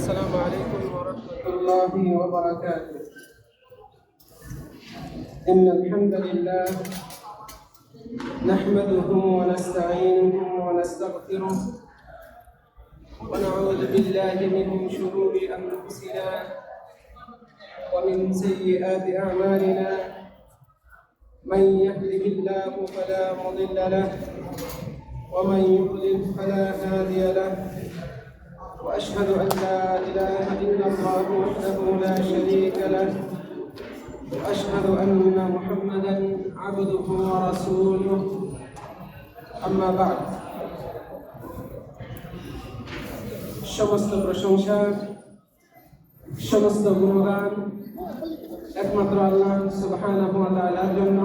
السلام عليكم ورحمة الله وبركاته. إن الحمد لله نحمده ونستعينه ونستغفره ونعوذ بالله من شرور أنفسنا ومن سيئات أعمالنا. من يهده الله فلا مضل له ومن يضلل فلا هادي له، وأشهد أن لا إله إلا الله وحده لا شريك له، وأشهد أن محمدا عبده ورسوله. أما بعد، সমস্ত প্রশংসা সমস্ত গুণগান একমাত্র আল্লাহ সুবহানাহু ওয়া তাআলার জন্য,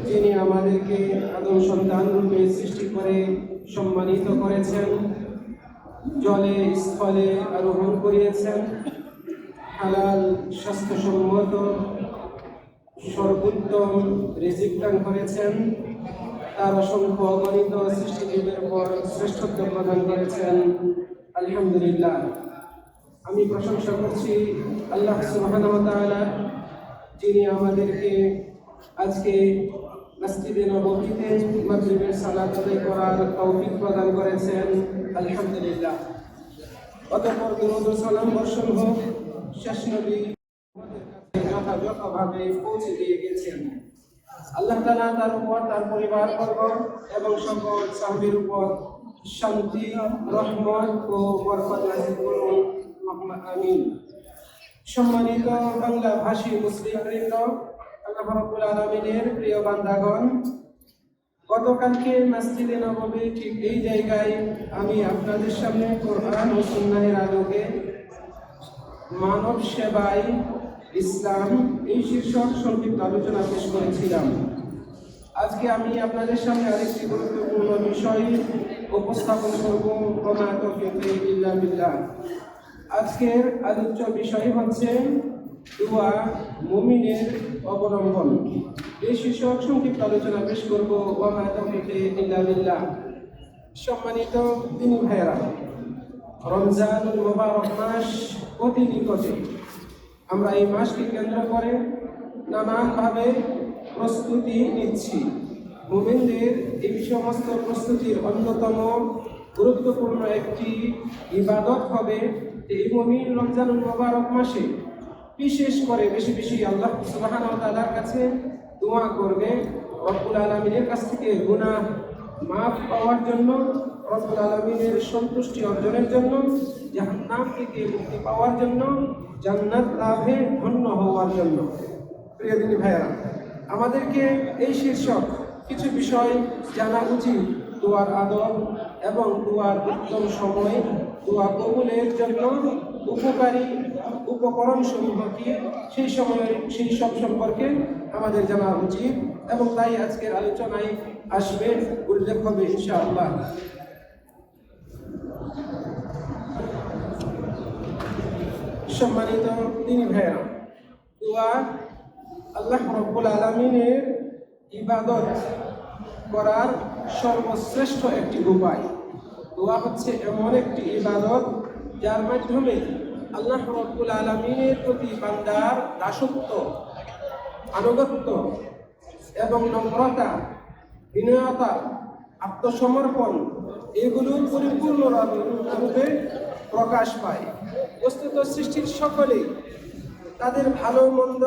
যিনি আমাদেরকে আদম সন্তান রূপে সৃষ্টি করে সম্মানিত করেছেন, জলে স্থলে আরোহণ করিয়েছেন, হালাল স্বাস্থ্যসম্মত সর্বোত্তম রিজিক দান করেছেন, তার অসংখ্য অগণিত সৃষ্টিজীবের উপর শ্রেষ্ঠত্ব প্রদান করেছেন। আলহামদুলিল্লাহ, আমি প্রশংসা করছি আল্লাহ সুবহানাহু ওয়া তাআলা, যিনি আমাদেরকে আজকে মসজিদে নববীতে মাগরিবের সালাত আদায় করার তৌফিক প্রদান করেছেন। আলহামদুলিল্লাহ। অতঃপর দুরূদ ও সালাম বর্ষণ হোক শেষ নবী যথাযথভাবে পৌঁছে দিয়ে গেছেন। আল্লাহ তাআলা তার উপর, তার পরিবারবর্গ এবং সকল সাহাবীর উপর শান্তি, রহমত ও বরকত নাযিল করুন। আমিন। সম্মানিত বাংলা ভাষী মুসলিমবৃন্দ, আল্লাহ রাব্বুল আলামিনের প্রিয় বান্দাগণ, গতকালকে মসজিদে নববী ঠিক এই জায়গায় আমি আপনাদের সামনে কোরআন ও সুন্নাহের আলোকে মানব সেবায় ইসলাম এই শীর্ষক সংক্ষিপ্ত আলোচনা পেশ করেছিলাম। আজকে আমি আপনাদের সামনে আরেকটি গুরুত্বপূর্ণ বিষয় উপস্থাপন করব। ওমা তাওফীকি ইল্লা বিল্লাহ। আজকের আলোচ্য বিষয় হচ্ছে দোয়া মুমিনের অবলম্বন। এই শীর্ষক সংক্ষিপ্ত আলোচনা পেশ করব। ওমা তাওফীকি ইল্লা বিল্লাহ। সম্মানিত দিনী ভাইয়েরা, রমজানুল মুবারক মাস অতি নিকটে। আমরা এই মাসকে কেন্দ্র করে নানানভাবে প্রস্তুতি নিচ্ছি। মুমিনদের এই সমস্ত প্রস্তুতির অন্যতম গুরুত্বপূর্ণ একটি ইবাদত হবে এই মুমিন রমজানুল মুবারক মাসে বিশেষ করে বেশি বেশি আল্লাহ সুবহানাহু ওয়া তাআলার কাছে দোয়া করবে, রব্বুল আলামিনের কাছ থেকে গুনাহ মাফ পাওয়ার জন্য, রব্বুল আলামিনের সন্তুষ্টি অর্জনের জন্য, জাহান্নাম থেকে মুক্তি পাওয়ার জন্য, জান্নাত লাভে ধন্য হওয়ার জন্য। প্রিয় দিনী ভাইয়েরা, আমাদেরকে এই শীর্ষক কিছু বিষয় জানা উচিত। দোয়ার আদব এবং দোয়ার উত্তম সময়, দোয়া কবুলের জন্য উপকারী উপকরণ সমূহ কি, সেই সব সম্পর্কে আমাদের জানা উচিত, এবং তাই আজকের আলোচনায় আসবে, উল্লেখ হবে ইনশাআল্লাহ। সম্মানিত দিনী ভাইয়েরা, দোয়া আল্লাহ রাব্বুল আলামিনের ইবাদত করার সর্বশ্রেষ্ঠ একটি উপায়। দোয়া হচ্ছে এমন একটি ইবাদত যার মাধ্যমে আল্লাহ রাব্বুল আলামিনের প্রতি বান্দার দাসত্ব, আনুগত্য এবং নম্রতা, বিনয়তা, আত্মসমর্পণ এগুলো পরিপূর্ণ রূপে প্রকাশ পায়। বস্তুত সৃষ্টির সকলেই তাদের ভালো মন্দ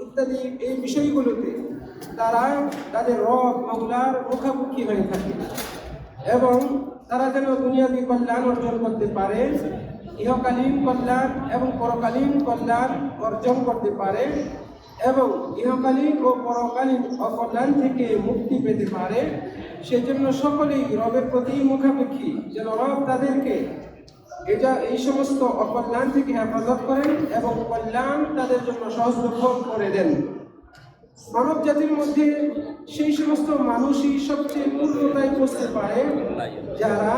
ইত্যাদি এই বিষয়গুলোতে তারা তাদের রব মাওলার মুখামুখি হয়ে থাকে, এবং তারা যেন দুনিয়াবী কল্যাণ অর্জন করতে পারে, ইহকালীন কল্যাণ এবং পরকালীন কল্যাণ অর্জন করতে পারে, এবং ইহকালীন ও পরকালীন অকল্যাণ থেকে মুক্তি পেতে পারে, সেজন্য সকলেই রবের প্রতি মুখাপেক্ষী, যেন রব তাদেরকে এই সমস্ত অকল্যাণ থেকে হেফাজত করেন এবং কল্যাণ তাদের জন্য সহজলভ্য করে দেন। মানব জাতির মধ্যে সেই সমস্ত মানুষই সবচেয়ে পূর্ণতায় পৌঁছতে পারে যারা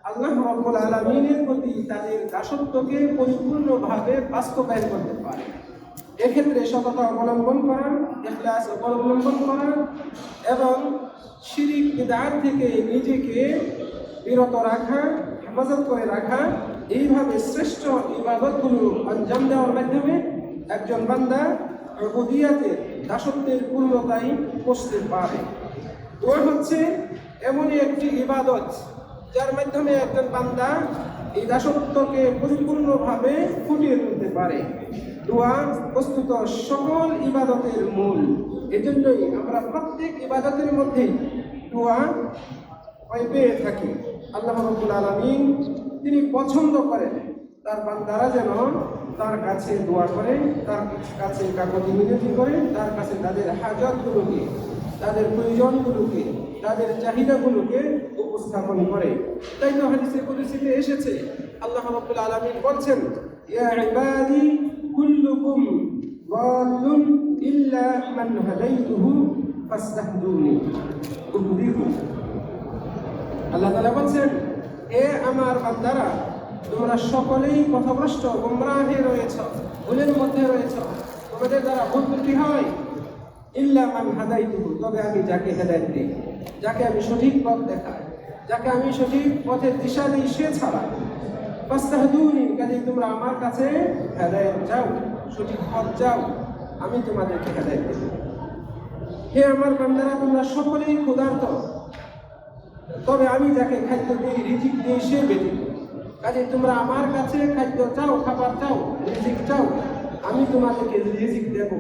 আল্লাহ রাব্বুল আলামিনের প্রতি তাদের দাসত্বকে পরিপূর্ণভাবে বাস্তবায়ন করতে পারে। এক্ষেত্রে সততা অবলম্বন করা, ইখলাস অবলম্বন করা এবং শিরিক বিদআত থেকে নিজেকে বিরত রাখা, হেফাজত করে রাখা, এইভাবে শ্রেষ্ঠ ইবাদতগুলো আঞ্জাম দেওয়ার মাধ্যমে একজন বান্দা উবুদিয়াতের দাসত্বের পূর্ণতায় পৌঁছতে পারে। দোয়া হচ্ছে এমনই একটি ইবাদত যার মাধ্যমে একজন বান্দা এই দাসত্বকে পরিপূর্ণভাবে ফুটিয়ে তুলতে পারে। দোয়া বস্তুত সকল ইবাদতের মূল। এজন্যই আমরা প্রত্যেক ইবাদতের মধ্যেই দোয়া পেয়ে থাকি। আল্লাহ রাব্বুল আলামিন তিনি পছন্দ করেন তার বান্দারা যেন তার কাছে দোয়া করে, তার কাছে কাকুতি মিনতি করে, তার কাছে তাদের হাজতগুলোকে, তাদের প্রয়োজনগুলোকে, তাদের চাহিদাগুলোকে উপস্থাপন করে। তাই তো হাদিসে কুদসিতে এসেছে, আল্লাহ রাব্বুল আলামিন বলছেন, ইয়া ইবাদি কুল্লুকুম দাল্লুন ইল্লা মান হাদাইতুহু ফাস্তাহদুনি উহদিকুম। আল্লাহ তাআলা বলছেন, হে আমার বান্দারা, তোমরা সকলেই পথভ্রষ্ট, গোমরাহে রয়েছ, ভুলের মধ্যে রয়েছ, তোমাদের দ্বারা ভুল ত্রুটি হয়। ইল্লা মান হাদাইতুহু, তবে আমি যাকে হেদায়েত দিই, যাকে আমি সঠিক পথ দেখাই, যাকে আমি সঠিক পথের দিশা দিই, সে ছাড়া। ফাস্তাহদুনি, কাজেই তোমরা আমার কাছে হেদায়েত চাও, সঠিক পথ চাও, আমি তোমাদেরকে হেদায়েত দেব। হে আমার বান্দারা, তোমরা সকলেই ক্ষুধার্ত, তবে আমি যাকে খাদ্য দিই, রিজিক দিই, সে ব্যতীত। কাজে তোমরা আমার কাছে খাদ্য চাও, খাবার চাও, রিজিক চাও, আমি তোমাদেরকে রিজিক দেব,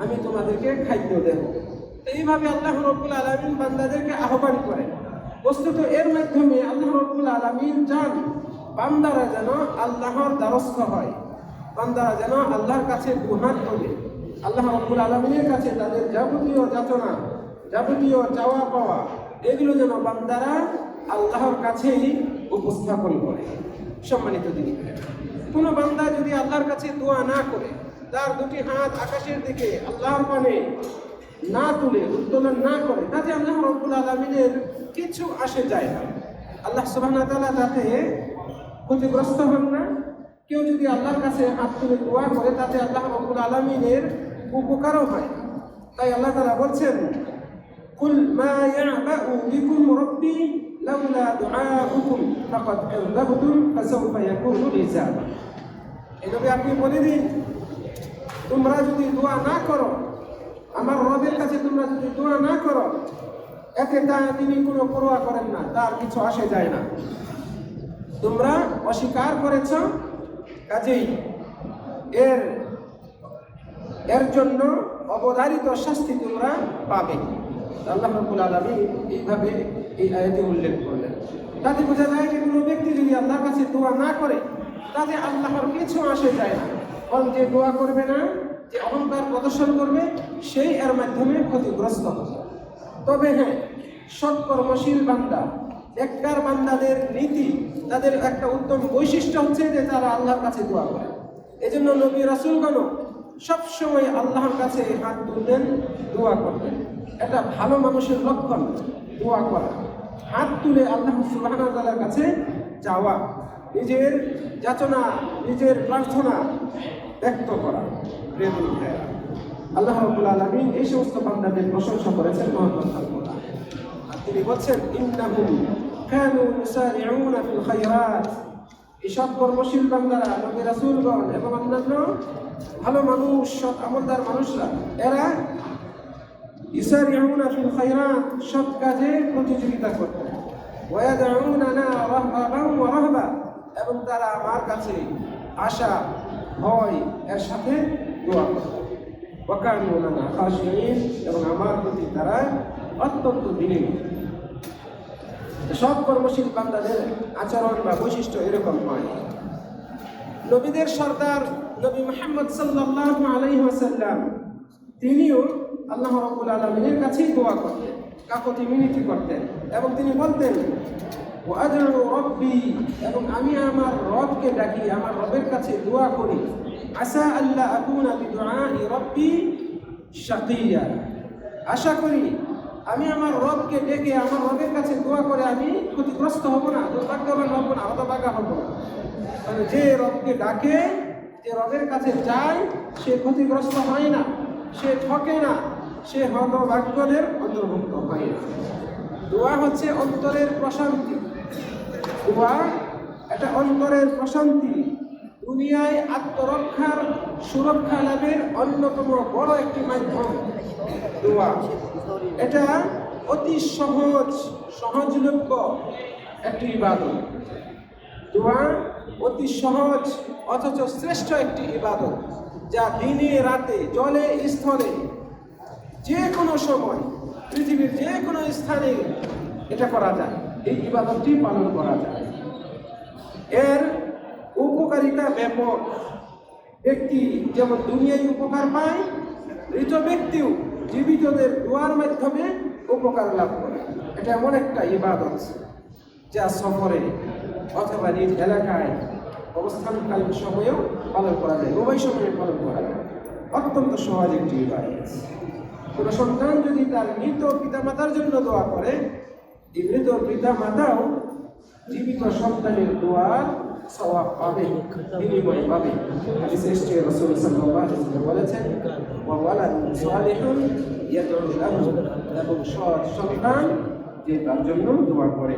আমি তোমাদেরকে খাদ্য দেব। এইভাবে আল্লাহ রাব্বুল আলামিন বান্দাদেরকে আহ্বান করেন। বস্তুত এর মাধ্যমে আল্লাহ রাব্বুল আলামিন চান বান্দারা যেন আল্লাহর দ্বারস্থ হয়, বান্দারা যেন আল্লাহর কাছে দুহাত তোলে, আল্লাহ রাব্বুল আলামিনের কাছে তাদের যাবতীয় যাচনা, যাবতীয় চাওয়া পাওয়া, এগুলো যেন বান্দারা আল্লাহর কাছেই উপস্থাপন করে। সম্মানিত দিনী, কোনো বান্দা যদি আল্লাহর কাছে দোয়া না করে, তার দুটি হাত আকাশের দিকে আল্লাহর পানে না তুলে, উত্তোলন না করে, তাতে আল্লাহ রাব্বুল আলামিনের কিছু আসে যায় না। আল্লাহ সুবহানাহু ওয়া তাআলা তাতে ক্ষতিগ্রস্ত হন না। কেউ যদি আল্লাহর কাছে হাত তুলে দোয়া করে, তাতে আল্লাহ রাব্বুল আলামিনের উপকারও হয়। তাই আল্লাহ তাআলা বলছেন, কুল মা ইয়াবাউ বিকুম রাব্বি লাউলা দুআউকুম ফাকাদ কাযাবতুম ফাসাউফা ইয়াকুনু লিযাবা। এভাবে আপনি বলে দিন, তোমরা যদি দোয়া না করো, আমার রবের কাছে তোমরা যদি দোয়া না করো, এতে তিনি কোনো পরোয়া করেন না, তার কিছু আসে যায় না। তোমরা অস্বীকার করেছ, কাজেই এর জন্য অবধারিত শাস্তি তোমরা পাবে। আল্লাহ রাব্বুল আলামিন এইভাবে এই আয়াতে উল্লেখ করলেন। তাতে বোঝা যায় যে কোনো ব্যক্তি যদি আল্লাহর কাছে দোয়া না করে, তাতে আল্লাহর কিছু আসে যায় না। বরং যে দোয়া করবে না, যে অহংকার প্রদর্শন করবে, সেই এর মাধ্যমে ক্ষতিগ্রস্ত হবে। তবে হ্যাঁ, সৎকর্মশীল বান্দা, নেককার বান্দাদের নীতি, তাদের একটা উত্তম বৈশিষ্ট্য হচ্ছে যে তারা আল্লাহর কাছে দোয়া করে। এজন্য নবী রাসূলগণ সবসময় আল্লাহর কাছে হাত তুলতেন, দোয়া করতেন। এটা ভালো মানুষের লক্ষণ, দোয়া করা, হাত তুলে আল্লাহ সুবহানাহু ওয়া তাআলার কাছে চাওয়া, নিজের যাচনা, নিজের প্রার্থনা ব্যক্ত করা। আল্লাহ রাব্বুল আলামিন এই সমস্ত বান্দাদের প্রশংসা করেছেন মহান আল্লাহ। আর তিনি বলছেন, ইন্নাহুম কানু ইউসারিউনা ফিল খায়রাত। এই সব কর্মশীল বান্দারা, নবী রাসূলগণ এবং অন্যান্য ভালো মানুষ, সৎ আমলদার মানুষরা, এরা ইউসারিউনা ফিল খায়রাত, সৎ কাজে প্রতিযোগিতা করতেন। ওয়া ইয়াদউনানা রাহবান ওয়া রাহবা, এবং তারা আমার কাছে আশা, ভয় এর সাথে দোয়া করতেন। ওয়া কানু লানা খাশিঈন, এবং আমার প্রতি তারা অত্যন্ত বিনয়ী। সব কর্মশীল বান্দাদের আচরণ বা বৈশিষ্ট্য এরকম হয়। নবীদের সর্দার নবী মুহাম্মদ সাল্লাল্লাহু আলাইহি ওয়াসাল্লাম, তিনিও আল্লাহ রাব্বুল আলামিনের কাছেই দোয়া করতেন, কাকুতি মিনতি করতেন, এবং তিনি বলতেন, ওয়া আদউ রাব্বি, এবং আমি আমার রবকে ডাকি, আমার রবের কাছে দোয়া করি, আসা আল্লাহ আকুনা বিদুআই রাব্বি শাকিয়া, আশা করি আমি আমার রবকে ডেকে, আমার রবের কাছে দোয়া করে আমি ক্ষতিগ্রস্ত হব না, দুর্ভাগ্যবান হব না, হতভাগা হব না। মানে যে রবকে ডাকে যে রবের কাছে যায় সে ক্ষতিগ্রস্ত হয় না, সে ঠকে না, সে হতভাগ্যদের অন্তর্ভুক্ত হয় না। দোয়া হচ্ছে অন্তরের প্রশান্তি। দোয়া এটা অন্তরের প্রশান্তি, দুনিয়ায় আত্মরক্ষার সুরক্ষা লাভের অন্যতম বড় একটি মাধ্যম দোয়া। এটা অতি সহজলভ্য একটি ইবাদত। দোয়া অতি সহজ অথচ শ্রেষ্ঠ একটি ইবাদত, যা দিনে রাতে জলে স্থলে যে কোনো সময় পৃথিবীর যে কোনো স্থানে এটা করা যায়, এই ইবাদতটি পালন করা যায়। এর উপকারিতা ব্যাপক। ব্যক্তি যেমন দুনিয়ায় উপকার পায়, মৃত ব্যক্তিও জীবিতদের দোয়ার মাধ্যমে উপকার লাভ করে। এটা এমন একটা ইবাদত যা সফরে অথবা নিজ এলাকায় অবস্থানকালীন সময়েও পালন করা যায়, উভয় সময়ে পালন করা যায়। অত্যন্ত সহজ একটি ইবাদত। কোনো সন্তান যদি তার মৃত পিতামাতার জন্য দোয়া করে, এই মৃত পিতামাতাও জীবিত সন্তানের দোয়ার সওয়াব পাবে, বিনিময় পাবে। হাদিসে এসেছে রাসূল সাল্লাল্লাহু আলাইহি ওয়াসাল্লাম বলেছেন, ওয়া ওয়ালাদুন সালিহুন ইয়াদউ লাহু, এবং সৎ সন্তান যে তার জন্য দোয়া করে।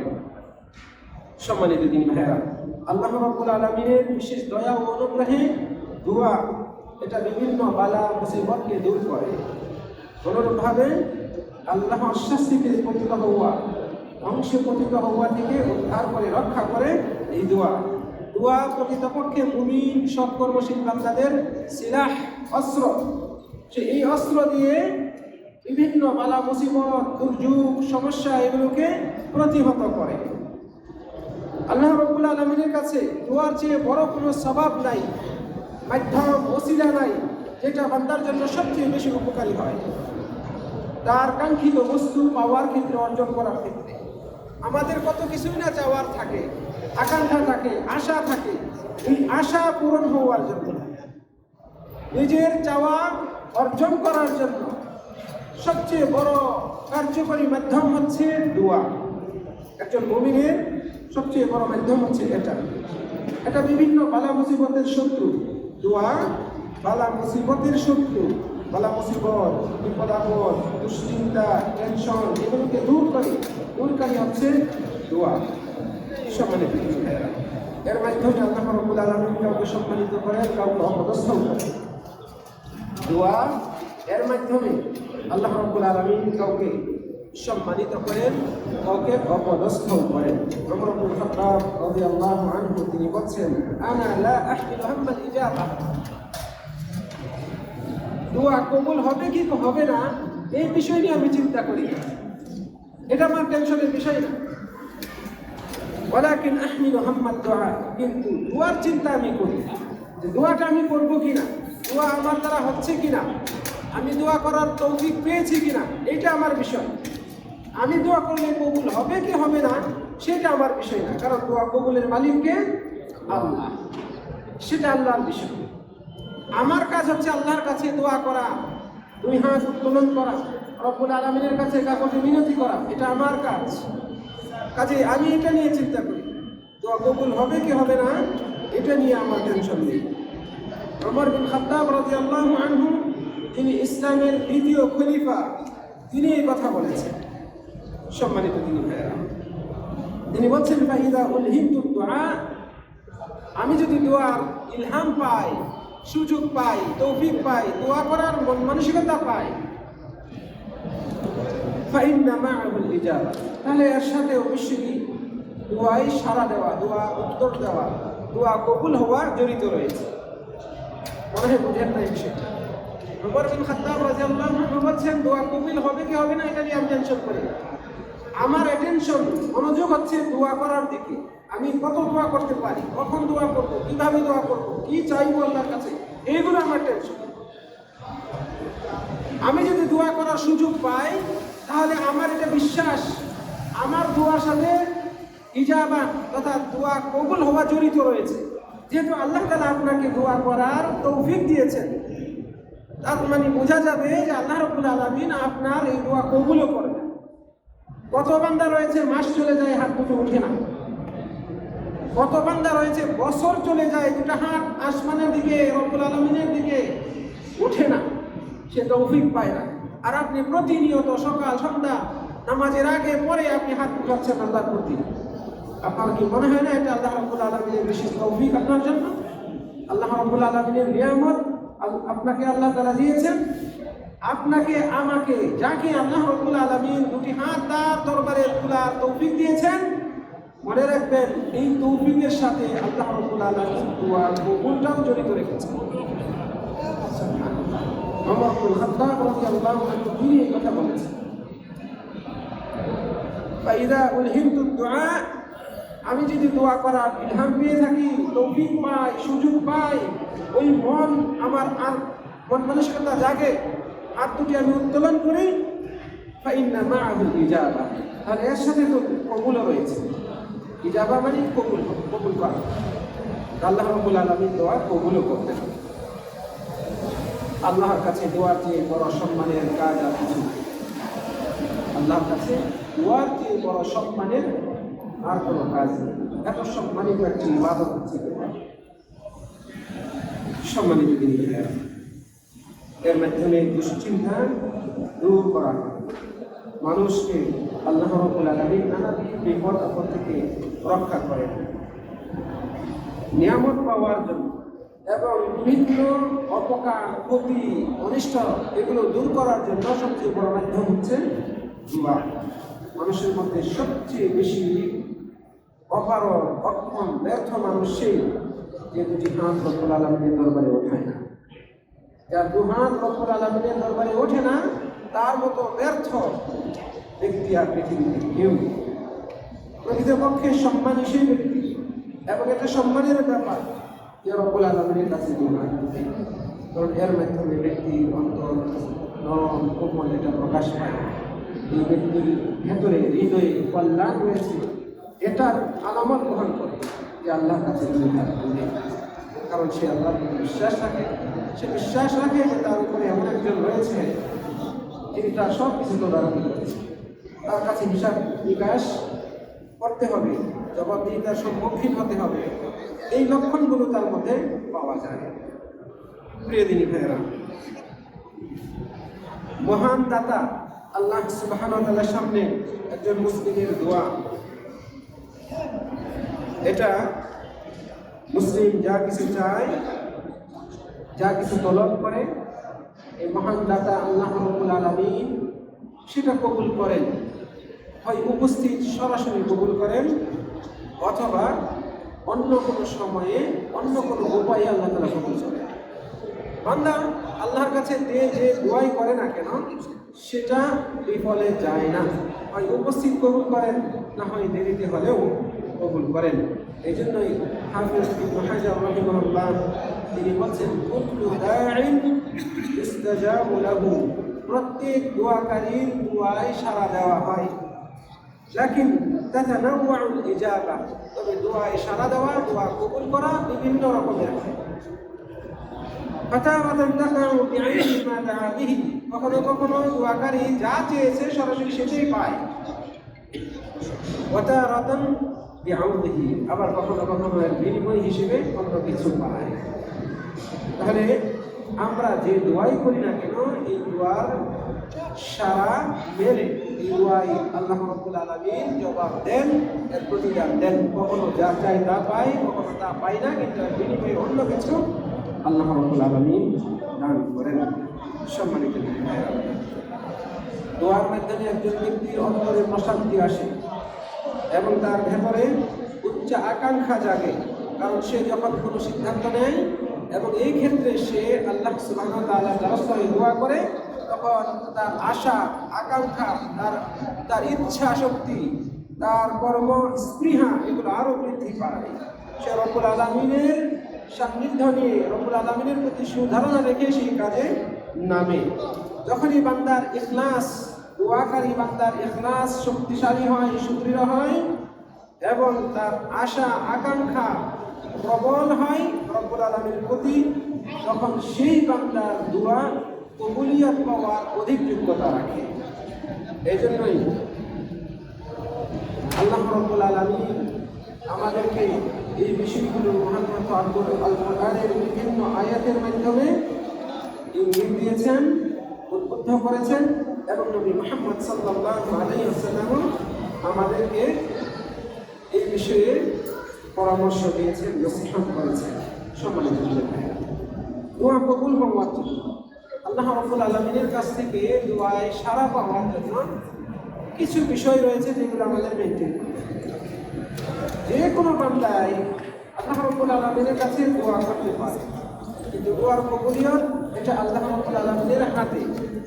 সম্মানিত দিনী ভাইরা, আল্লাহ রাব্বুল আলামিনের বিশেষ দয়া ও অনুগ্রহে দোয়া এটা বিভিন্ন বালা মুসিবতকে দূর করে। অনুরূপভাবে আল্লাহর শাস্তি থেকে পতিত হওয়া, ধ্বংসে পতিত হওয়া থেকে উদ্ধার করে রক্ষা করে এই দোয়া। দোয়া প্রকৃতপক্ষে মুমিন সৎকর্মশীল বান্দাদের সিলাহ, অস্ত্র। এই অস্ত্র দিয়ে বিভিন্ন বালা মুসিবত, দুর্যোগ, সমস্যা এগুলোকে প্রতিহত করে। আল্লাহ রাব্বুল আলামিনের কাছে দোয়ার চেয়ে বড় কোনো সওয়াব নাই, মাধ্যম, ওসিলা নাই, যেটা বান্দার জন্য সবচেয়ে বেশি উপকারী হয় তার কাঙ্ক্ষিত বস্তু পাওয়ার ক্ষেত্রে, অর্জন করার ক্ষেত্রে। আমাদের কত কিছুই না চাওয়ার থাকে, আকাঙ্ক্ষা থাকে, আশা থাকে। এই আশা পূরণ হওয়ার জন্য, নিজের চাওয়া অর্জন করার জন্য সবচেয়ে বড় কার্যকরী মাধ্যম হচ্ছে দোয়া। একজন মুমিনের সবচেয়ে বড় মাধ্যম হচ্ছে এটা বিভিন্ন বালা মুসিবতের শত্রু। দোয়া বালা মুসিবতের শত্রু। বালা মুসিবত, বিপদ আপদ, দুশ্চিন্তা, টেনশন এগুলোকে দূরকারী হচ্ছে দোয়া। সম্মানিত ভাইয়েরা, এর মাধ্যমে আল্লাহ রাব্বুল আলামিন কাউকে সম্মানিত করেন, কাউকে অপদস্থ করেন। দোয়া এর মাধ্যমে আল্লাহ রাব্বুল আলামিন কাউকে সম্মানিত করেন, কাউকে অপদস্থ করেন। ওমর ইবনে খাত্তাব রাদিয়াল্লাহু আনহু তিনি বলেন, আনা লা আহমিলু হাম্মাল ইজাবা। দোয়া কবুল হবে কি হবে না এই বিষয় নিয়ে আমি চিন্তা করি, এটা আমার টেনশনের বিষয় না। ওয়ালাকিন আহমিলু হাম্মাদ দুআ, কিন্তু দোয়ার চিন্তা আমি করি যে দোয়াটা আমি করব কিনা, দোয়া আমার দ্বারা হচ্ছে কিনা, আমি দোয়া করার তৌফিক পেয়েছি কিনা, এটা আমার বিষয়। আমি দোয়া করলে কবুল হবে কি হবে না সেটা আমার বিষয় না, কারণ দোয়া কবুলের মালিককে আল্লাহ, সেটা আল্লাহর বিষয়। আমার কাজ হচ্ছে আল্লাহর কাছে দোয়া করা, দুই হাত উত্তোলন করা, রব্বুল আলামিনের কাছে কাকুতি মিনতি করা, এটা আমার কাজ। কাজে আমি এটা নিয়ে চিন্তা করি, দোয়া কবুল হবে কি হবে না এটা নিয়ে আমার টেনশন নেই। ওমর বিন খাত্তাব রাদিয়াল্লাহু আনহু, তিনি ইসলামের দ্বিতীয় খলিফা, তিনি এই কথা বলেছেন। সম্মানিত দিনী ভাইয়েরা, তিনি বলছেন, ফাইদা উলহিমতু দুআ, আমি যদি দোয়ার ইলহাম পাই, সুযোগ পাই, তৌফিক পাই, দোয়া করার মন মানসিকতা পাই, ফাইন্না মাআহুল ইজাবা, তাহলে এর সাথে অবশ্যই দোয়ায় সাড়া দেওয়া, দোয়া উত্তর দেওয়া, দোয়া কবুল হওয়া জড়িত রয়েছে। মনে হয় বুঝেন না এই বিষয়টা। ওমর বিন খাত্তাব রাদিয়াল্লাহু আনহু বলছেন, দোয়া কবুল হবে কি হবে না এটা নিয়ে আমি টেনশন করি না। আমার অ্যাটেনশন, মনোযোগ হচ্ছে দোয়া করার দিকে। আমি কত দোয়া করতে পারি, কখন দোয়া করবো, কিভাবে দোয়া করবো, কি চাইবো আল্লাহর কাছে, এইগুলো আমার টেনশন। আমি যদি দোয়া করার সুযোগ পাই তাহলে আমার এটা বিশ্বাস, আমার দোয়ার সাথে ইজাবা তথা দোয়া কবুল হওয়া জড়িত রয়েছে। যেহেতু আল্লাহ তাআলা আপনাকে দোয়া করার তৌফিক দিয়েছেন, তার মানে বোঝা যাবে যে আল্লাহ রাব্বুল আলামিন আপনার এই দোয়া কবুলও করবেন। কত বান্দা রয়েছে মাস চলে যায় হাত দুটো উঠে না, কত বান্দা রয়েছে বছর চলে যায়, দুটা হাত আসমানের দিকে রব্বুল আলামিনের দিকে ওঠে না, সে তৌফিক পায় না। আর আপনি প্রতিনিয়ত সকাল সন্ধ্যা নামাজের আগে পরে আপনি হাত উঠাচ্ছেন আল্লাহর প্রতি। আপনার কি মনে হয় না এটা আল্লাহ রাব্বুল আলামিনের বিশেষ তৌফিক আপনার জন্য? আল্লাহ রাব্বুল আলামিনের নিয়ামত আপনাকে আল্লাহ তাআলা দিয়েছেন। আপনাকে আমাকে যাকে আল্লাহ রাব্বুল আলামিন দুটি হাত তার দরবারে তোলার তৌফিক দিয়েছেন, মনে রাখবেন এই তৌফিকের সাথে আল্লাহ রাব্বুল আলামিন দোয়া কবুলটাও জড়িত রেখেছেন। ওমর ইবনুল খাত্তাব রাদিয়াল্লাহু আনহু তিনি এই কথা বলেছেন, ফাইদা উলহিমতু দুআ, আমি যদি দোয়া করার ইলহাম পেয়ে থাকি, তৌফিক পাই, সুযোগ পাই, ওই মন আমার আর মন মানসিকতা জাগে, হাত দুটি আমি উত্তোলন করি, ফাইন্না মাআহুল ইজাবা, তাহলে এর সাথে তো কবুলও রয়েছে। ইজাবা মানে কবুল করা। আল্লাহ রাব্বুল আলামিন দোয়া কবুলও করতেন। আল্লাহর কাছে দোয়ার চেয়ে বড় সম্মানের কাজ আর কিছু নেই। আল্লাহর কাছে দোয়ার চেয়ে বড় সম্মানের আর কোনো কাজ নেই। এত সম্মানিত একটি ইবাদত হচ্ছে সম্মানিত দিন। এর মাধ্যমে দুশ্চিন্তা দূর করা হয়, মানুষকে আল্লাহ রাব্বুল আলামিন নানা বিপদ আপদ থেকে রক্ষা করেন। নিয়ামত পাওয়ার জন্য এবং বিভিন্ন অপকার, ক্ষতি, অনিষ্ট এগুলো দূর করার জন্য সবচেয়ে বড় মাধ্যম হচ্ছে দোয়া। মানুষের মধ্যে সবচেয়ে বেশি অপারগ, অক্ষম, ব্যর্থ মানুষ সেই যে দুটি হাত রব্বুল আলামিনের দরবারে ওঠায় না। যার দু হাত রব্বুল আলামিনের দরবারে ওঠে না, তার মতো ব্যর্থ ব্যক্তি আর পৃথিবীতে কেউ নেই। প্রকৃতপক্ষে সম্মানী সেই ব্যক্তি, এবং এটা সম্মানের ব্যাপার যে রব্বুল আলামিনের কাছে দোয়া, কারণ এর মাধ্যমে ব্যক্তির অন্তর নরম কোমল এটা প্রকাশ পায়। এই ব্যক্তির ভেতরে হৃদয়ে কল্যাণ রয়েছে, এটার আলামত গ্রহণ করে যে আল্লাহর কাছে কারণ সে আল্লাহর প্রতি বিশ্বাস রাখে। সে বিশ্বাস রাখে যে তার উপরে এমন একজন রয়েছে যিনি তার সব কিছু তদারকি করেছে। তার কাছে হিসাব নিকাশ করতে হবে, জবাবদিহিতার সম্মুখীন হতে হবে। এই লক্ষণগুলো তার মধ্যে পাওয়া যায়। প্রিয় দিনী ভাইয়েরা, মহান দাতা আল্লাহ সুবহানাহু ওয়া তাআলার সামনে একজন মুসলিমের দোয়া, এটা মুসলিম যা কিছু চায়, যা কিছু তলব করে, এই মহান দাতা আল্লাহ রাব্বুল আলামিন সেটা কবুল করেন। হয় উপস্থিত সরাসরি কবুল করেন, অথবা অন্য কোনো সময়ে অন্য কোনো উপায়ে আল্লাহ তাআলা কবুল করেন। বান্দা আল্লাহর কাছে যে দোয়াই করে না কেন সেটা বিফলে যায় না, হয় উপস্থিত কবুল করেন, না হয় দেরিতে হলেও কবুল করেন। এই জন্যই হাফিজ ইবনে হাজার রাহিমাহুল্লাহ তিনি বলছেন, কুল্লু দাঈন ইস্তাজাবু লাহু, প্রত্যেক দোয়াকারীর দোয়ায় সাড়া দেওয়া হয়, লাকিন তাতানাওয়াউল ইজাবা, তবে দোয়ায় সাড়া দেওয়া, দোয়া কবুল করা বিভিন্ন রকমের হয়। ফাতাওয়াতান তাকাউ বিআইনি মা দাআ বিহি, কখনো কখনো দোয়াকারী যা চেয়েছে সরাসরি সেটাই পায়। ওয়াতারাতান বিআউদিহি, আবার কখনো কখনো এর বিনিময় হিসেবে অন্য কিছু পায়। তাহলে আমরা যে দোয়াই করি না কেন এই দোয়ার সারা মেলে, এই দোয়াই আল্লাহ রাব্বুল আলামিন জবাব দেন, এর প্রতিদান দেন। কখনো যা চাই তা পাই, কখনো তা পাই না, কিন্তু এর বিনিময়ে অন্য কিছু আল্লাহ রাব্বুল আলামিন দান করেন। সম্মানিত ভাইরা, দোয়ার মাধ্যমে একজন ব্যক্তির অন্তরে প্রশান্তি আসে এবং তার ভেতরে উচ্চ আকাঙ্ক্ষা জাগে, কারণ সে যখন কোনো সিদ্ধান্ত নেয় এবং এই ক্ষেত্রে সে আল্লাহ সুবহানাহু ওয়া তাআলার দ্বারস্থ দোয়া করে, তখন তার আশা আকাঙ্ক্ষা, তার ইচ্ছা শক্তি, তার কর্ম স্পৃহা এগুলো আরও বৃদ্ধি পায়। সে রব্বুল আলামিনের সান্নিধ্য নিয়ে, রব্বুল আলামিনের প্রতি সুধারণা রেখে সেই কাজে নামে। যখনই বান্দার ইখলাস, দোয়াকারী বান্দার ইখলাস শক্তিশালী হয়, সুদৃঢ় হয় এবং তার আশা আকাঙ্ক্ষা প্রবল হয় রব্বুল আলামিনের প্রতি, তখন সেই বান্দার দোয়া কবুলিয়ত পাওয়ার অধিক যোগ্যতা রাখে। এই জন্যই আল্লাহ রব্বুল আলামিন আমাদেরকে এই বিষয়গুলো মহাগ্রন্থ আল কোরআনের বিভিন্ন আয়াতের মাধ্যমে ইঙ্গিত দিয়েছেন, উদ্বুদ্ধ করেছেন এবং নবী মুহাম্মদ সাল্লাল্লাহু আলাইহি ওয়াসাল্লাম আমাদেরকে এই বিষয়ে পরামর্শ দিয়েছেন, নসিহত করেছেন। সম্মানিত দোয়া কবুল হওয়ার জন্য আল্লাহ রাব্বুল আলামিনের কাছ থেকে দোয়ায় সাড়া পাওয়ার জন্য কিছু বিষয় রয়েছে যেগুলো আমাদের মেনটেন করতে হবে। যে কোনো বান্দাই আল্লাহ রাব্বুল আলামিনের কাছে দোয়া করতে পারে, কিন্তু দোয়ার কবুলিয়ত এটা আল্লাহ রাব্বুল আলামিনের হাতে।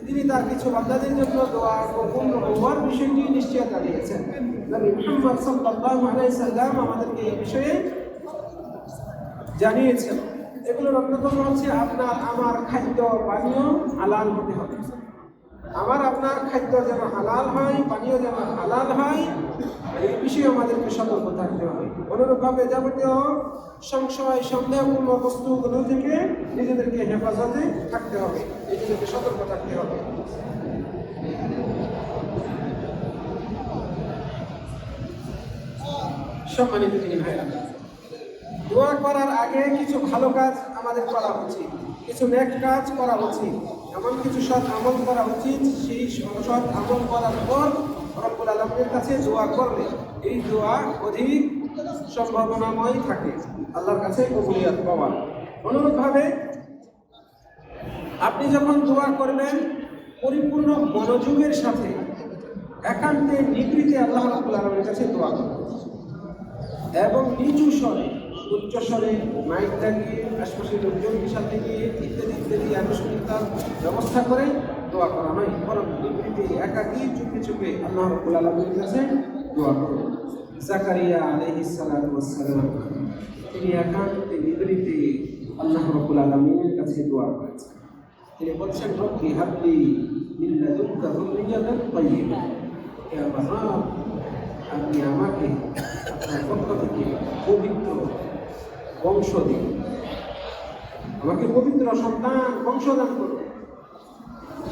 তিনি তার কিছু বান্দাদের জন্য দোয়া কবুল হওয়ার বিষয়টি নিশ্চয়তা দিয়েছেন। নবী মুহাম্মদ সাল্লাল্লাহু আলাইহি সাল্লাম আমাদেরকে এই বিষয়ে জানিয়েছেন। এগুলোর অন্যতম হচ্ছে আপনার আমার খাদ্য পানীয় হালাল হতে হবে। আমার আপনার খাদ্য যেন হালাল হয়, পানীয় যেন হালাল হয়, এই বিষয়ে আমাদেরকে সতর্ক থাকতে হবে। অনুরূপভাবে যাবতীয় সংশয় সন্দেহপূর্ণ বস্তুগুলো থেকে নিজেদেরকে হেফাজতে থাকতে হবে, নিজেদেরকে সতর্ক থাকতে হবে। সম্মানিত ভাইরা, দোয়া করার আগে কিছু ভালো কাজ আমাদের করা উচিত, কিছু নেক কাজ করা উচিত, এমন কিছু সৎ আমল করা উচিত। সেই সৎ আমল করার পর রব্বুল আলামিনের কাছে দোয়া করলে এই দোয়া অধিক সম্ভাবনাময় থাকে আল্লাহর কাছে কবুলিয়ত পাওয়ার। অনুরূপভাবে আপনি যখন দোয়া করবেন পরিপূর্ণ মনোযোগের সাথে একান্তে নিভৃতে আল্লাহ রাব্বুল আলামিনের কাছে দোয়া করবেন এবং নিচু স্বরে, উচ্চ স্বরে মাইক লাগিয়ে আশপাশের লোকজনকে সাথে গিয়ে ইত্যাদি ইত্যাদি আনুষ্ঠানিকতার ব্যবস্থা করে দোয়া করা নয়, বরং নিভৃতে একাকী চুপে চুপে আল্লাহ রাব্বুল আলামিনের কাছে দোয়া করুন। জাকারিয়া আলাইহিস সালাতু ওয়াস সালাম তিনি একান্তে নিভৃতে আল্লাহ রাব্বুল আলামিনের কাছে দোয়া করেছেন। তিনি বলছেন, রব্বি হাবলি মিন লাদুনকা যুররিয়াতান তাইয়্যিবা, হে আল্লাহ আপনি আমাকে আপনার পক্ষ থেকে পবিত্র বংশ দিন, আমাকে পবিত্র সন্তান বংশদান করুন।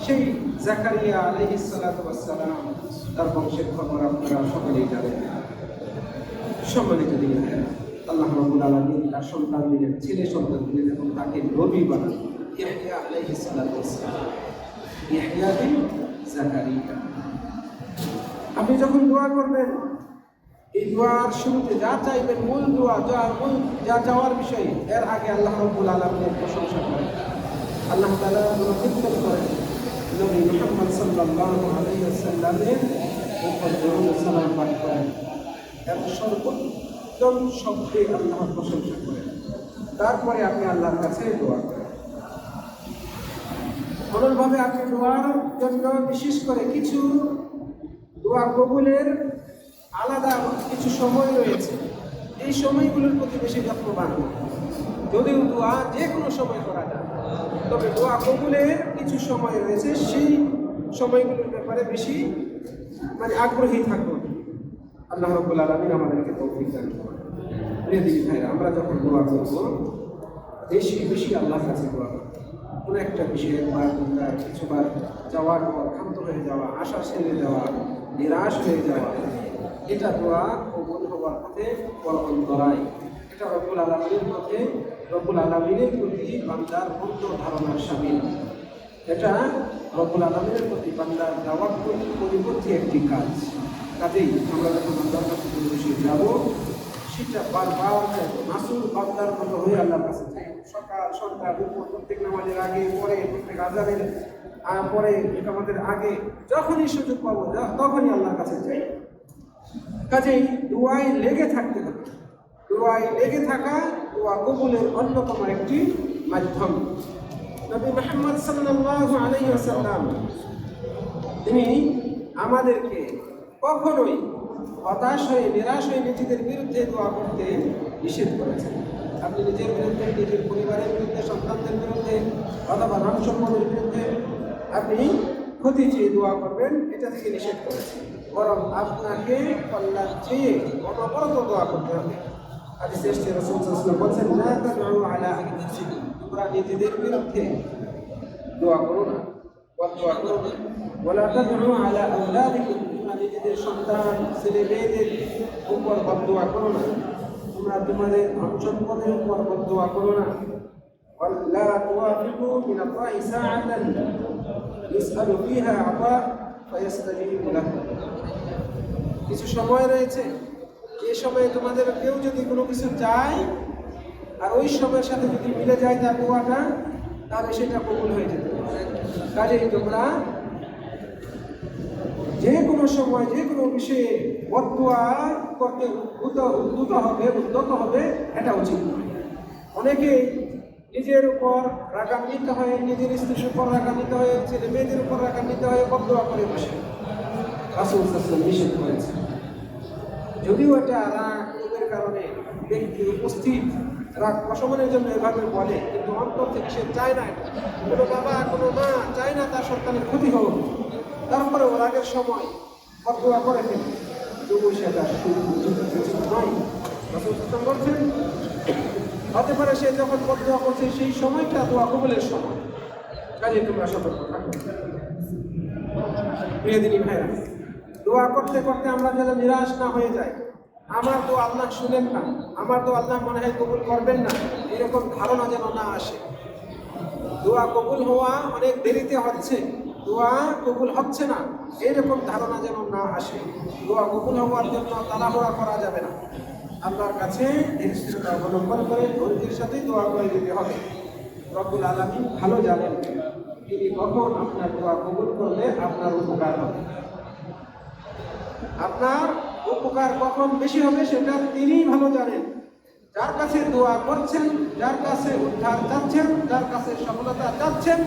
সেই জাকারিয়া আলাইহিস সালাতু ওয়াস সালাম তার বংশের খবর আপনারা সকলেই জানেন। সম্মানিত দিন, আল্লাহ রাব্বুল আলামিন তার সন্তান দিলেন, ছেলে সন্তান দিলেন এবং তাকে নবী বানালেন। ইয়াহইয়া আলাইহিস সালাতু ওয়াস সালাম, ইয়াহইয়া বিন জাকারিয়া। আপনি যখন দোয়া করবেন এই দোয়ার শুরুতে যা চাইবেন, মূল দোয়া যা চাওয়ার বিষয়, এর আগে আল্লাহ রাব্বুল আলামিনের প্রশংসা করেন, আল্লাহ তাআলা কীর্তন করেন, নবী মুহাম্মদ সাল্লাল্লাহু আলাইহি ওয়াসাল্লামের উপর দরুদ সালাম পাঠ করেন এবং সর্বোত্তম শব্দে আল্লাহর প্রশংসা করেন। তারপরে আপনি আল্লাহর কাছে দোয়া করেন। অনুরূপভাবে আপনি দোয়ার জন্য বিশেষ করে কিছু দোয়া কবুলের আলাদা কিছু সময় রয়েছে, এই সময়গুলোর প্রতি বেশি যত্নবান হন। যদিও দোয়া যে কোনো সময় করা যায়, তবে দোয়া কবুলের কিছু সময় রয়েছে, সেই সময়গুলোর ব্যাপারে বেশি আগ্রহী থাকুন। আল্লাহ রাব্বুল আলামিন আমাদেরকে তৌফিক দান করুন। প্রিয় দিনী ভাইরা, আমরা যখন দোয়া করব বেশি বেশি আল্লাহর কাছে দোয়া করব। কোনো একটা বিষয়ে কিছুবার যাওয়ার পর ক্ষান্ত হয়ে যাওয়া, আশা ছেড়ে যাওয়া, নিরাশ হয়ে যাওয়া, এটা দোয়া কবুল হওয়ার পথে বড় অন্তরায়। এটা রব্বুল আলামিনের পথে, রব্বুল আলামিনের প্রতি বান্দার ভুল ধারণার শামিল। এটা রব্বুল আলামিনের প্রতি বান্দার দাওয়াত পরিবর্তী একটি কাজ। কাজেই আমরা যখন আল্লাহর কাছে বসে যাব, সেটা বারবার মাসুল বান্দার মতো হয়ে আল্লাহর কাছে যাই। সকাল সন্ধ্যা দুপুর, প্রত্যেক নামাজের আগে পরে, প্রত্যেক আযানের পরে, আমাদের আগে যখনই সুযোগ পাবো তখনই আল্লাহর কাছে যাই। কাজেই দোয়ায় লেগে থাকতে হবে। দোয়ায় লেগে থাকা দোয়া কবুলের অন্যতম একটি মাধ্যম। নবী মুহাম্মদ সাল্লাল্লাহু আলাইহি ওয়াসাল্লাম তিনি আমাদেরকে কখনোই হতাশ হয়ে, নিরাশ হয়ে নিজেদের বিরুদ্ধে দোয়া করতে নিষেধ করেছেন। আপনি নিজের বিরুদ্ধে, নিজের পরিবারের বিরুদ্ধে, সন্তানদের বিরুদ্ধে অথবা ধন সম্পদের বিরুদ্ধে আপনি ক্ষতি চেয়ে দোয়া করবেন, এটা থেকে নিষেধ করেছেন। বরং আপনাকে কল্যাণ চেয়ে অনবরত দোয়া করতে হবে। হাদিসে এসেছে, রাসূল সাল্লাল্লাহু আলাইহি ওয়াসাল্লাম বলেছেন, লা তাদউ আলা আনফুসিকুম, তোমরা নিজেদের বিরুদ্ধে দোয়া করো না, দোয়া করো না। ওয়ালা তাদউ আলা আওলাদিকুম, তোমরা নিজেদের সন্তান ছেলে মেয়েদের উপর বদদোয়া করো না। তোমরা তোমাদের ধন সম্পদের উপর বদদোয়া করো না। ولا توافقوا من الله ساعة يسأل فيها عطاء فيستجيب له। কিছু সময় রয়েছে যে সময়ে তোমাদের কেউ যদি কোনো কিছু চায় আর ওই সময়ের সাথে যদি মিলে যায় তার দোয়াটা, তাহলে সেটা কবুল হয়ে যেতে পারে। কাজেই তোমরা যে কোনো সময় যে কোনো বিষয়ে বদদোয়া করতে উদ্যত হবে, এটা উচিত নয়। অনেকে নিজের উপর রাগান্বিত হয়ে, নিজের স্ত্রীর উপর রাগান্বিত হয়ে, ছেলে মেয়েদের উপর রাগান্বিত হয়ে বদদোয়া করে বসে। রাসূল সাল্লাল্লাহু আলাইহি ওয়াসাল্লাম নিষেধ করেছে। যদিও এটা রাগ ক্ষোভের কারণে ব্যক্তি উপস্থিত রাগ প্রশমনের জন্য এভাবে বলে, কিন্তু অন্তর থেকে সে চায় না। কোনো বাবা কোনো মা চায় না তার সন্তানের ক্ষতি হোক, তারপরেও রাগের সময় বদদোয়া করে ফেলে, তবু সেটা উচিত নয়। রাসূল সাল্লাল্লাহু আলাইহি ওয়াসাল্লাম বলছেন, হতে পারে সে যখন বদদোয়া করছে সেই সময়টা দোয়া কবুলের সময়। কাজে তোমরা সতর্ক থাকো। প্রিয় দিনী ভাইরা, দোয়া করতে করতে আমরা যেন নিরাশ না হয়ে যাই। আমার তো আল্লাহ শুনেন না, আমার তো আল্লাহ মনে হয় কবুল করবেন না, এরকম ধারণা যেন না আসে। দোয়া কবুল হওয়া অনেক দেরিতে হচ্ছে, দোয়া কবুল হচ্ছে না, এইরকম ধারণা যেন না আসে। দোয়া কবুল হওয়ার জন্য তাড়াহুড়া করা যাবে না। আল্লাহর কাছে ধীরস্থিরতা অবলম্বন করে ধৈর্যের সাথে দোয়া করে দিতে হবে। রব্বুল আলামিন ভালো জানেন তিনি কখন আপনার দোয়া কবুল করলে আপনার উপকার হবে। আপনার উপকার কখন বেশি হবে সেটা তিনিই ভালো জানেন। যার কাছে দোয়া করছেন, যার কাছে উদ্ধার চাচ্ছেন, যার কাছে সফলতা চাচ্ছেন,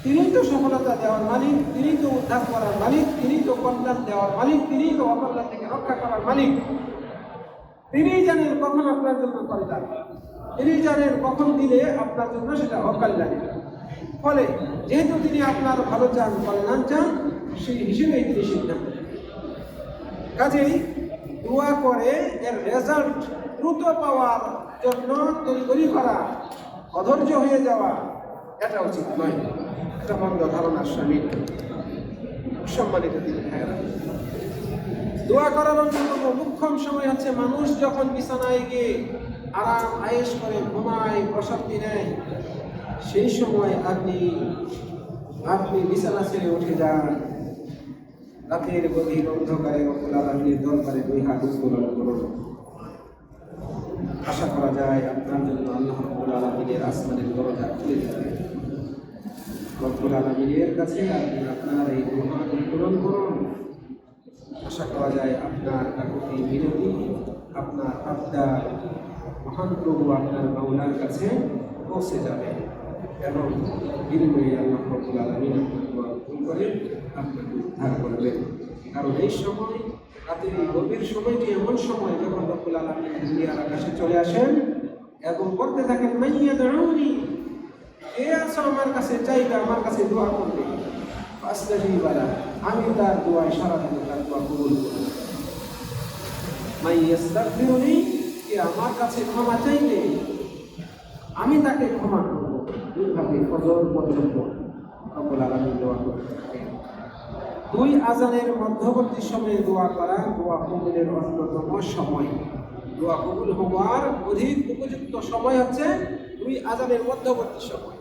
তিনিই তো সফলতা দেওয়ার মালিক, তিনিই তো উদ্ধার করার মালিক, তিনিই তো কল্যাণ দেওয়ার মালিক, তিনিই তো অকল্যাণ থেকে রক্ষা করার মালিক। তিনিই জানেন কখন আপনার জন্য কল্যাণ, তিনিই জানেন কখন দিলে আপনার জন্য সেটা অকল্যাণী। ফলে যেহেতু তিনি আপনার ভালো চান, কল্যাণ চান, সেই হিসেবেই তিনি সিদ্ধান্ত নেন। কাজেই দোয়া করে এর রেজাল্ট দ্রুত পাওয়ার জন্য তৈরি করা, অধৈর্য হয়ে যাওয়া, এটা উচিত নয়। এটা মন্দ ধারণার শামিল। সম্মানিত দিনী ভাইয়েরা, দোয়া করার অন্যতম মুখ্যম সময় হচ্ছে মানুষ যখন বিছানায় গিয়ে আরাম আয়েশ করে ঘুমায়, প্রশান্তি নেয়, সেই সময় আপনি বিছানা ছেড়ে উঠে যান। রাতের গভীর অন্ধকারে রব্বুল আলামিনের দরবারে দুই হাত উত্তোলন করুন। আশা করা যায় আপনার জন্য আল্লাহ রব্বুল আলামিনের আসমানের দরজা খুলে দেবে। রব্বুল আলামিনের কাছে আপনি আপনার এই দুই হাত উত্তোলন করুন। আশা করা যায় আপনার কাকুতি মিনতি, আপনার আবদার মহান প্রভু আপনার মাওলার কাছে পৌঁছে যাবে এবং বিনিময়ে আল্লাহ রাব্বুল আলামিন আপনাকে করে আপনাকে উদ্ধার করবেন। কারণ এই সময়, রাতের এই গভীর সময়টি এমন সময় যখন রাব্বুল আলামিন দুনিয়ার আকাশে চলে আসেন এবং বলতে থাকেন, মাইয়া দাউনি, কে আছো আমার কাছে চাইবে, আমার কাছে দোয়া করবে, ফাসতাজিব লাহু, আমি তার দোয়ায় সাড়া দেব, তার দোয়া কবুল করব। মাইয়াস্তাগফিরুনি, কে আমার কাছে ক্ষমা চাইবে, আমি তাকে ক্ষমা করব। দুইভাবে ফজর পর্যন্ত রব্বুল আলামিন দোয়া করতে থাকেন। দুই আজানের মধ্যবর্তী সময়ে দোয়া করা দোয়া কবুলের অন্যতম সময়। দোয়া কবুল হওয়ার অধিক উপযুক্ত সময় হচ্ছে দুই আজানের মধ্যবর্তী সময়।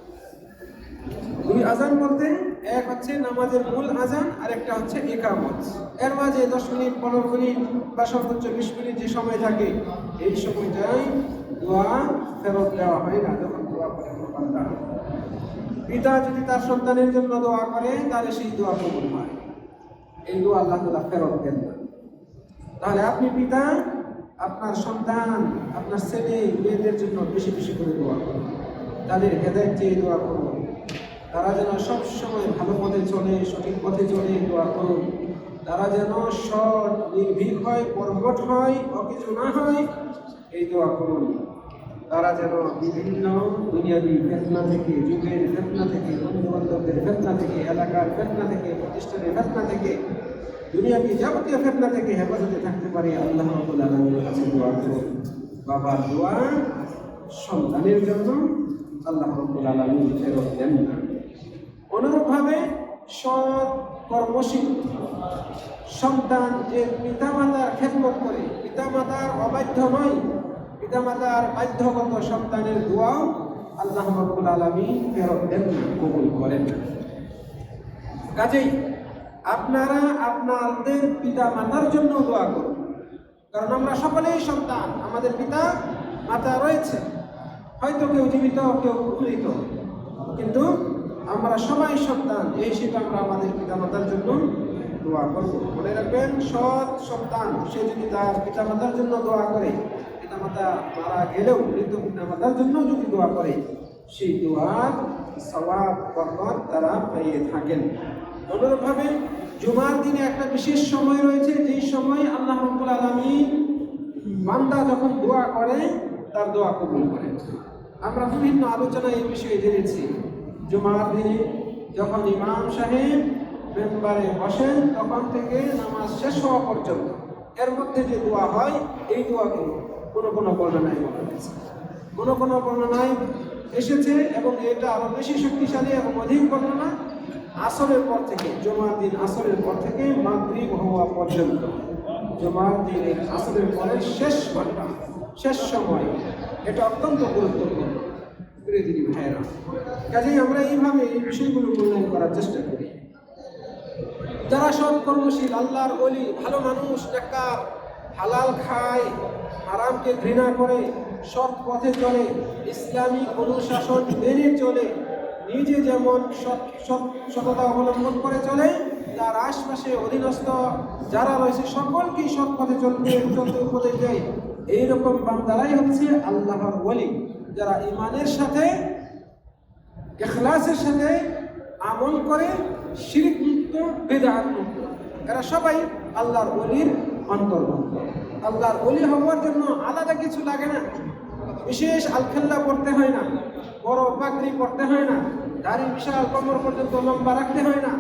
দুই আজান বলতে এক হচ্ছে নামাজের মূল আজান, আর একটা হচ্ছে ইকামত। এর মাঝে 10 মিনিট, 15 মিনিট বা সর্বোচ্চ 20 মিনিট যে সময় থাকে, এই সময়টাই দোয়া ফেরত দেওয়া হয় না যখন দোয়া করে বান্দা। পিতা যদি তার সন্তানের জন্য দোয়া করে তাহলে সেই দোয়া কবুল হয়, এই দোয়া আল্লাহ তাআলা ফেরত দেন না। তাহলে আপনি পিতা, আপনার সন্তান, আপনার ছেলে মেয়েদের জন্য বেশি বেশি করে দোয়া করুন, তাদের হেদায়েত চেয়ে দোয়া করুন, তারা যেন সব সময় ভালো পথে চলে, সঠিক পথে চলে, দোয়া করুন। তারা যেন সৎ, নির্ভীক হয়, কর্মঠ হয়, অকিছু না হয়, এই দোয়া করুন। তারা যেন বিভিন্ন দুনিয়াবী ফিতনা থেকে, যুগের ফিতনা থেকে, বন্ধু-বান্ধবদের ফিতনা থেকে, এলাকার ফিতনা থেকে, প্রতিষ্ঠানের ফিতনা থেকে, দুনিয়াবী যাবতীয় ফিতনা থেকে হেফাজতে থাকতে পারে। আল্লাহ রাব্বুল আলামিনের কাছে দোয়া করুন। বাবার দোয়া সন্তানের জন্য আল্লাহ রাব্বুল আলামিন ফেরত দেন না। অনুরূপভাবে সৎ কর্মশীল সন্তান যে পিতামাতার খেদমত করে, পিতামাতার অবাধ্য নয়, পিতামাতার বাধ্যগত সন্তানের দোয়াও আল্লাহ রাব্বুল আলামিন ফেরত দেন না, কবুল করেন না। কাজেই আপনারা আপনাদের পিতা মাতার জন্য দোয়া করুন, কারণ আমরা সকলেই সন্তান, আমাদের পিতা মাতা রয়েছে, হয়তো কেউ জীবিত কেউ মৃত, কিন্তু আমরা সবাই সন্তান। এই হিসেবে আমরা আমাদের পিতা মাতার জন্য দোয়া করব। মনে রাখবেন, সৎ সন্তান সে যদি তার পিতা মাতার জন্য দোয়া করে, পিতা মাতা মারা গেলেও মৃত পিতা মাতার জন্য যদি দোয়া করে, সেই দোয়ার সওয়াব বরকত তারা পেয়ে থাকেন। অনুরূপভাবে জুমার দিনে একটা বিশেষ সময় রয়েছে, যেই সময় আল্লাহ রাব্বুল আলামিন বান্দা যখন দোয়া করে তার দোয়া কবুল করেন। আমরা বিভিন্ন আলোচনায় এই বিষয়ে জেনেছি। জুমার দিনে যখন ইমাম সাহেব মেম্বারে বসেন তখন থেকে নামাজ শেষ হওয়া পর্যন্ত এর মধ্যে যে দোয়া হয়, এই দোয়াগুলো কোনো বর্ণনায় বলা হয়েছে, কোনো বর্ণনায় এসেছে, এবং এটা আরো বেশি শক্তিশালী এবং অধিক বর্ণনা আসরের পর থেকে, জুমার দিন আসরের পর থেকে মাগরিব হওয়া পর্যন্ত, জুমার দিনের আসরের পরে শেষ ঘন্টা, শেষ সময়, এটা অত্যন্ত গুরুত্বপূর্ণ। প্রিয় ভাইয়েরা, কাজেই আমরা এইভাবে এই বিষয়গুলো মূল্যায়ন করার চেষ্টা করি। যারা সৎ কর্মশীল, আল্লাহর ওলি, ভালো মানুষ, নেককার, হালাল খায়, হারামকে ঘৃণা করে, সৎ পথে চলে, ইসলামিক অনুশাসন মেনে চলে, নিজে যেমন সততা অবলম্বন করে চলে, তার আশপাশে অধীনস্থ যারা রয়েছে সকলকেই সৎ পথে চলতে উপদেশ দেয়, এইরকম বান্দারাই হচ্ছে আল্লাহর ওলি, যারা ঈমানের সাথে, ইখলাসের সাথে আমল করে, শিরক মুক্ত, বিদআত মুক্ত, এরা সবাই আল্লাহর ওলির অন্তর্ভুক্ত। আল্লাহর ওলি হওয়ার জন্য আলাদা কিছু লাগে না, বিশেষ আলখেল্লা পড়তে হয় না, বড় পাগড়ি পড়তে হয় না, দাড়ি বিশাল কোমর পর্যন্ত লম্বা রাখতে হয় না,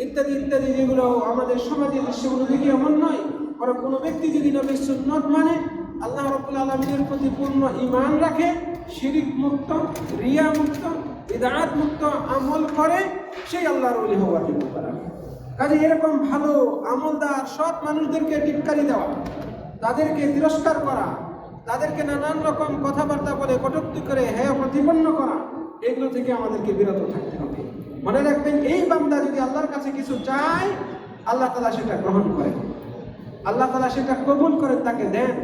ইত্যাদি ইত্যাদি, যেগুলো আমাদের সমাজে সেগুলো দেখি এমন নয়। বরং কোনো ব্যক্তি যদি নবীর সুন্নত মানে, আল্লাহ রাব্বুল আলামিনের প্রতি পূর্ণ ঈমান রাখে, শিরক মুক্ত, রিয়া মুক্ত, বিদআত মুক্ত আমল করে, সেই আল্লাহর ওলি হওয়ার যোগ্য করা। কাজে এরকম ভালো আমলদার সৎ মানুষদেরকে টিটকারি দেওয়া, তাদেরকে তিরস্কার করা, তাদেরকে নানান রকম কথাবার্তা বলে কটূক্তি করে হেয় প্রতিপন্ন করা, এগুলো থেকে আমাদেরকে বিরত থাকতে হবে। মনে রাখবেন, এই বান্দা যদি আল্লাহর কাছে কিছু চায়, আল্লাহ তাআলা সেটা গ্রহণ করেন, আল্লাহ তাআলা সেটা কবুল করে তাকে দেন।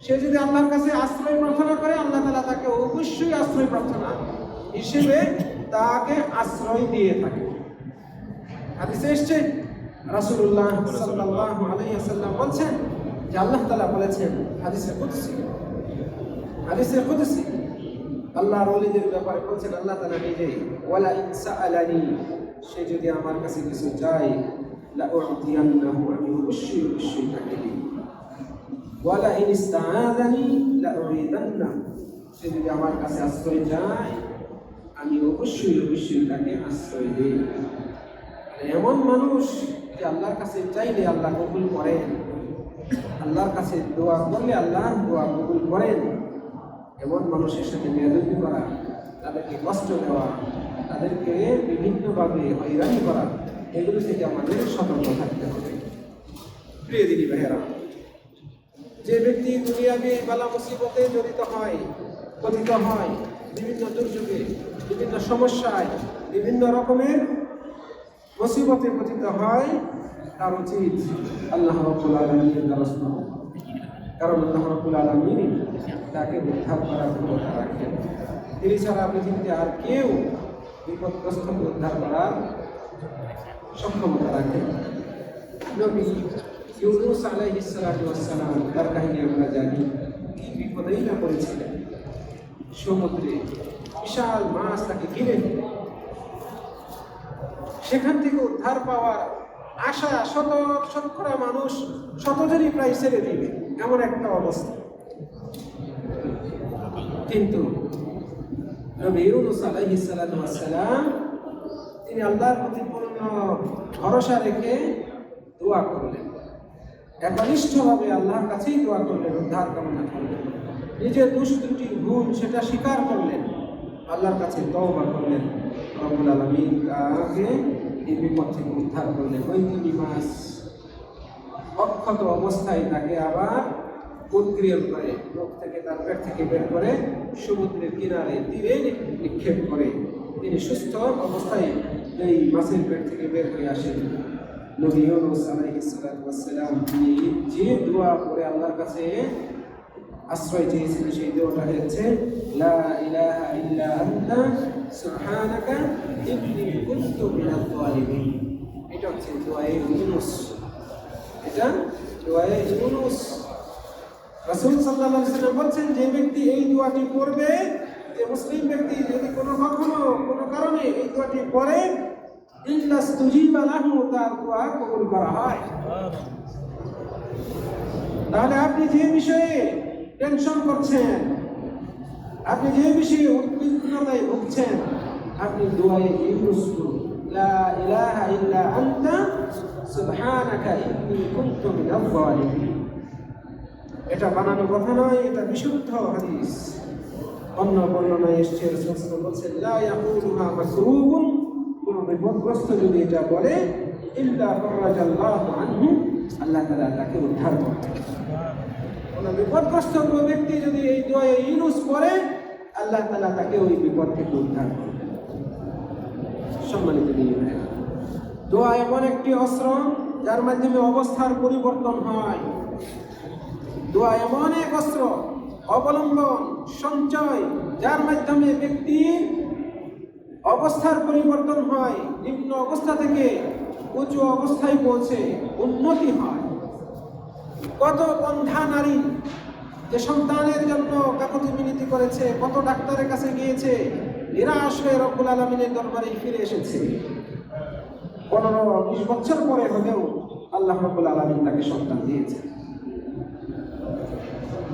সে যদি আল্লাহর কাছে আশ্রয় প্রার্থনা করে, আল্লাহ তাআলা তাকে অবশ্যই আশ্রয় প্রার্থনা হিসেবে তাকে আশ্রয় দিয়ে থাকে। হাদিসে এসেছে, রাসূলুল্লাহ সাল্লাল্লাহু আলাইহি ওয়াসাল্লাম বলছেন যে আল্লাহ তাআলা বলেছেন হাদিসে কুদসি, আল্লাহর ওলিদের ব্যাপারে বলছেন আল্লাহ তাআলা নিজেই, ওয়ালা ইন সাআলানি, সে যদি আমার কাছে কিছু চায়, লা উ'তিয়ান্নাহু, আমি অবশ্যই তাকে দেব। ওয়ালা ইন ইসতাআযানি লা উ'ইদান্নাহু, সে যদি আমার কাছে আশ্রয় চায়, আমি অবশ্যই তাকে আশ্রয় দেব। এমন মানুষ যে আল্লাহর কাছে চাইলে আল্লাহ কবুল করেন, আল্লাহর কাছে দোয়া করলে আল্লাহ দোয়া কবুল করেন, এমন মানুষের সাথে বেয়াদবি করা, তাদেরকে কষ্ট দেওয়া, তাদেরকে বিভিন্নভাবে হয়রানি করা, এগুলো থেকে আমাদের সতর্ক থাকতে হবে। প্রিয় দিদি ভাইয়েরা, যে ব্যক্তি দুনিয়াবি বালা মুসিবতে জড়িত হয়, পতিত হয়, বিভিন্ন দুর্যোগে, বিভিন্ন সমস্যায়, বিভিন্ন রকমের মুসিবতে পতিত হয়, তার উচিত আল্লাহ রাব্বুল আলামিনের দ্বারস্থ হওয়া, কারণ আল্লাহ রাব্বুল আলামিন তাকে উদ্ধার করার ক্ষমতা রাখেন। তিনি ছাড়া পৃথিবীতে আর কেউ বিপদগ্রস্তকে উদ্ধার করার সক্ষমতা রাখেন। নবী ইউনূস আলাইহিস সালাতু ওয়াস সালাম, তার কাহিনী আমরা জানি, কি বিপদেই না পড়েছিলেন। সমুদ্রে বিশাল মাছ তাকে ঘিরে ফেলে, সেখান থেকে উদ্ধার পাওয়ার আশা শতকরা মানুষ শতজনই প্রায় ছেড়ে দিবে, এমন একটা অবস্থা। কিন্তু নবী ইউনূস আলাইহিস সালাতু ওয়াস সালাম, তিনি আল্লাহর প্রতি পূর্ণ ভরসা রেখে দোয়া করলেন, একনিষ্ঠভাবে আল্লাহর কাছেই দোয়া করলেন, উদ্ধার কামনা করলেন, নিজের দোষ ত্রুটি ভুল সেটা স্বীকার করলেন, আল্লাহর কাছে তওবা করলেন। রব্বুল আলামিন তাকে এই বিপদ থেকে উদ্ধার করলেন। ওই 3 মাস অক্ষত অবস্থায় তাকে আবার উৎক্রিয়ণ করে, মুখ থেকে তার পেট থেকে বের করে সমুদ্রের কিনারে তীরে নিক্ষেপ করে। তিনি সুস্থ অবস্থায় এই মাছের পেট থেকে বের হয়ে আসেন। নবী ইউনূস আলাইহিস সালাতু ওয়াস সালাম তিনি যে দোয়া করে আল্লাহর কাছে আশ্রয় চেয়েছেন, সেই দোয়াটা হচ্ছে লা ইলাহা ইল্লা আনতা সুবহানাকা ইন্নী কুনতু মিনাজ জালিমিন। এটা হচ্ছে দোয়ায়ে ইউনূস। এটা দোয়ায়ে ইউনূস। রাসূল সাল্লাল্লাহু আলাইহি ওয়াসাল্লাম বলেন, যে ব্যক্তি এই দোয়াটি পড়বে, যে মুসলিম ব্যক্তি যদি কোনো কারণে এই দোয়াটি পড়ে, ইল্লাস্তুজিবা লাহু, তার দোয়া কবুল করা হয়। তাহলে আপনি যে বিষয়ে টেনশন করছেন, আপনি যে বিষয়ে উদ্বিগ্নতায় ভুগছেন, আপনি দোয়ায়ে ইউনূস পড়ুন, লা ইলাহা ইল্লা আনতা সুবহানাকা ইন্নী কুনতু মিনাজ জালিমিন। এটা বানানো কথা নয়, এটা বিশুদ্ধ হাদিস। অন্য বর্ণনায় এসেছে রাসূল সাল্লাল্লাহু আলাইহি ওয়াসাল্লাম বলেছেন, লা ইয়াকুলুহা মাকরুবুন, কোন বিপদগ্রস্ত যদি এটা বলে, ইল্লা ফারাজাল্লাহু আনহু, আল্লাহ তাআলা তাকে উদ্ধার করবেন। কোন বিপদগ্রস্ত ব্যক্তি যদি এই দোয়ায়ে ইউনূস পড়ে, আল্লাহ তাআলা তাকে ওই বিপদ থেকে উদ্ধার করবেন। সম্মানিত দিনী, দোয়া এমন একটি অস্ত্র যার মাধ্যমে অবস্থার পরিবর্তন হয়। দোয়া এমন এক অস্ত্র, অবলম্বন, সঞ্চয়, যার মাধ্যমে ব্যক্তির অবস্থার পরিবর্তন হয়, নিম্ন অবস্থা থেকে উচ্চ অবস্থায় পৌঁছে উন্নতি হয়। কত বন্ধা নারী যে সন্তানের জন্য কাকুতি মিনতি করেছে, কত ডাক্তারের কাছে গিয়েছে, নিরাশ হয়ে রব্বুল আলামিনের দরবারে ফিরে এসেছে। 15-20 বছর পরে হলেও আল্লাহ রব্বুল আলামিন তাকে সন্তান দিয়েছেন।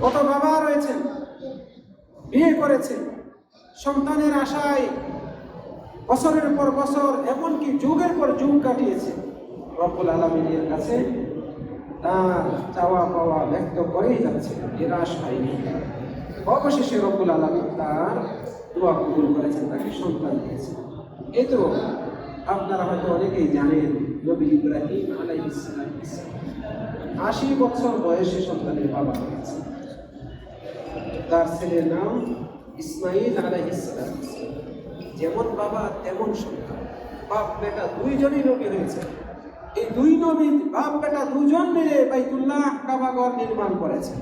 কত বাবা রয়েছেন, বিয়ে করেছেন, সন্তানের আশায় বছরের পর বছর, এমনকি যুগের পর যুগ কাটিয়েছে। রব্বুল আলামিনের কাছে তার চাওয়া পাওয়া ব্যক্ত করেই যাচ্ছে, নিরাশ হয়নি। অবশেষে রব্বুল আলামিন তার দোয়া কবুল করেছেন, তাকে সন্তান দিয়েছেন। এই তো আপনারা হয়তো অনেকেই জানেন, নবী ইব্রাহিম আলাইহিস সালাম 80 বছর বয়সে সন্তানের বাবা হয়েছে। তার ছেলের নাম ইসমাঈল আলাইহিস সালাম। যেমন বাবা তেমন সন্তান, বাপ বেটা দুইজনই নবী হয়েছে। এই দুই নবী বাপ বেটা দুজন মিলে বাইতুল্লাহ কাবাঘর নির্মাণ করেছে।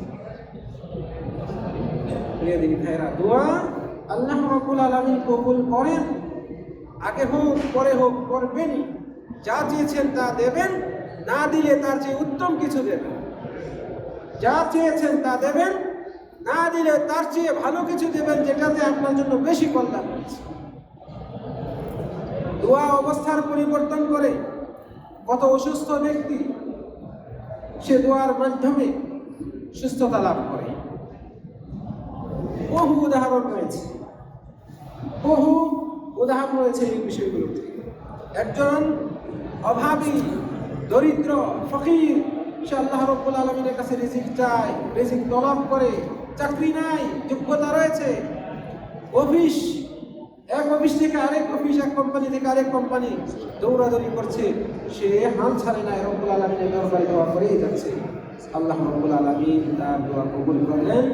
প্রিয় দিনী ভাইরা, দোয়া আল্লাহ রাব্বুল আলামিন কবুল করেন, আগে হোক পরে হোক করবেনই। যা চেয়েছেন তা দেবেন, না দিলে তার চেয়ে উত্তম কিছু দেবেন। যা চেয়েছেন তা দেবেন, না দিলে তার চেয়ে ভালো কিছু দেবেন, যেটাতে আপনার জন্য বেশি কল্যাণ হচ্ছে। দোয়া অবস্থার পরিবর্তন করে। কত অসুস্থ ব্যক্তি সে দোয়ার মাধ্যমে সুস্থতা লাভ করে। বহু উদাহরণ রয়েছে, বহু উদাহরণ রয়েছে এই বিষয়গুলোতে। একজন অভাবী, দরিদ্র, ফকির, সে আল্লাহ রাব্বুল আলামিনের কাছে রিজিক চায়, রিজিক তলব করে, চাকরি নাই, যোগ্যতা রয়েছে, এক অফিস থেকে আরেক অফিস, এক কোম্পানি থেকে আরেক কোম্পানি দৌড়াদৌড়ি করছে, সে হাল ছাড়ে না, রব্বুল আলামিনের দরবারে দোয়া করেই যাচ্ছে। আল্লাহ রাব্বুল আলামিন তার দোয়া কবুল করলেন,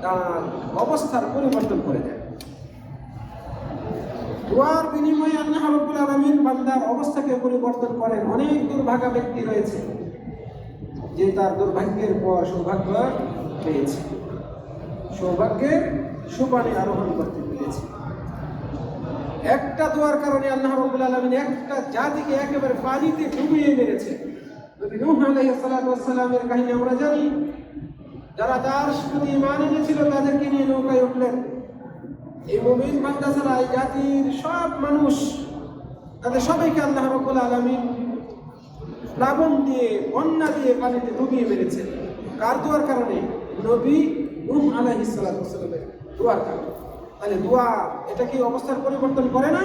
তার অবস্থার পরিবর্তন করে দেন। দোয়ার বিনিময়ে আল্লাহ রাব্বুল আলামিন বান্দার অবস্থাকে পরিবর্তন করেন। অনেক দুর্ভাগা ব্যক্তি রয়েছে যে তার দুর্ভাগ্যের পর সৌভাগ্য পেয়েছে, সৌভাগ্যের সোপানে আরোহণ করতে পেরেছে। একটা দোয়ার কারণে আল্লাহ রাব্বুল আলামিন একটা জাতিকে একেবারে পানিতে ডুবিয়ে মেরেছে। নবী নূহ আলাইহিস সালাতু ওয়াস সালামের কাহিনী আমরা জানি। যারা তার প্রতি ঈমান এনেছিল তাদেরকে নিয়ে নৌকায় উঠলেন। এই মুমিন বান্দা ছাড়া এই জাতির সব মানুষ, তাদের সবাইকে আল্লাহ রাব্বুল আলামিন প্লাবন দিয়ে, বন্যা দিয়ে পানিতে ডুবিয়ে মেরেছেন। কার দোয়ার কারণে? নবী নূহ আলাইহিস সালাতু ওয়াস সালামের দোয়ার কারণে। তাহলে দোয়া এটা কি অবস্থার পরিবর্তন করে না?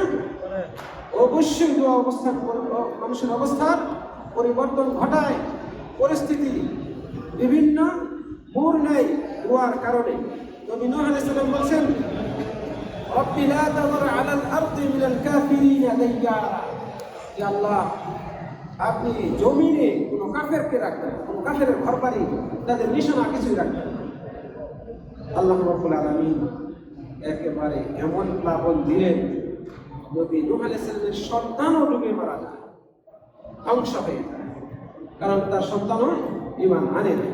অবশ্যই দোয়া মানুষের অবস্থার পরিবর্তন ঘটায়। পরিস্থিতি বিভিন্ন মোড় নেয় দোয়ার কারণে। নবী নূহ আলাইহিস সালাম বলেন, রব্বি লা তাযর আলাল আরদি মিনাল কাফিরিনা দাইয়ারা। হে আল্লাহ, আপনি জমিনে কোনো কাফেরকে রাখবেন, কোনো কাফেরের ঘরবাড়ি, তাদের নিশানা কিছুই রাখবেন না। আল্লাহ রাব্বুল আলামিন একেবারে এমন প্লাবন দিলেন, নবী নূহ আলাইহিস সালামের সন্তানও ডুবে মারা যায়, ধ্বংস হয়ে যায়, কারণ তার সন্তানও ঈমান আনে না।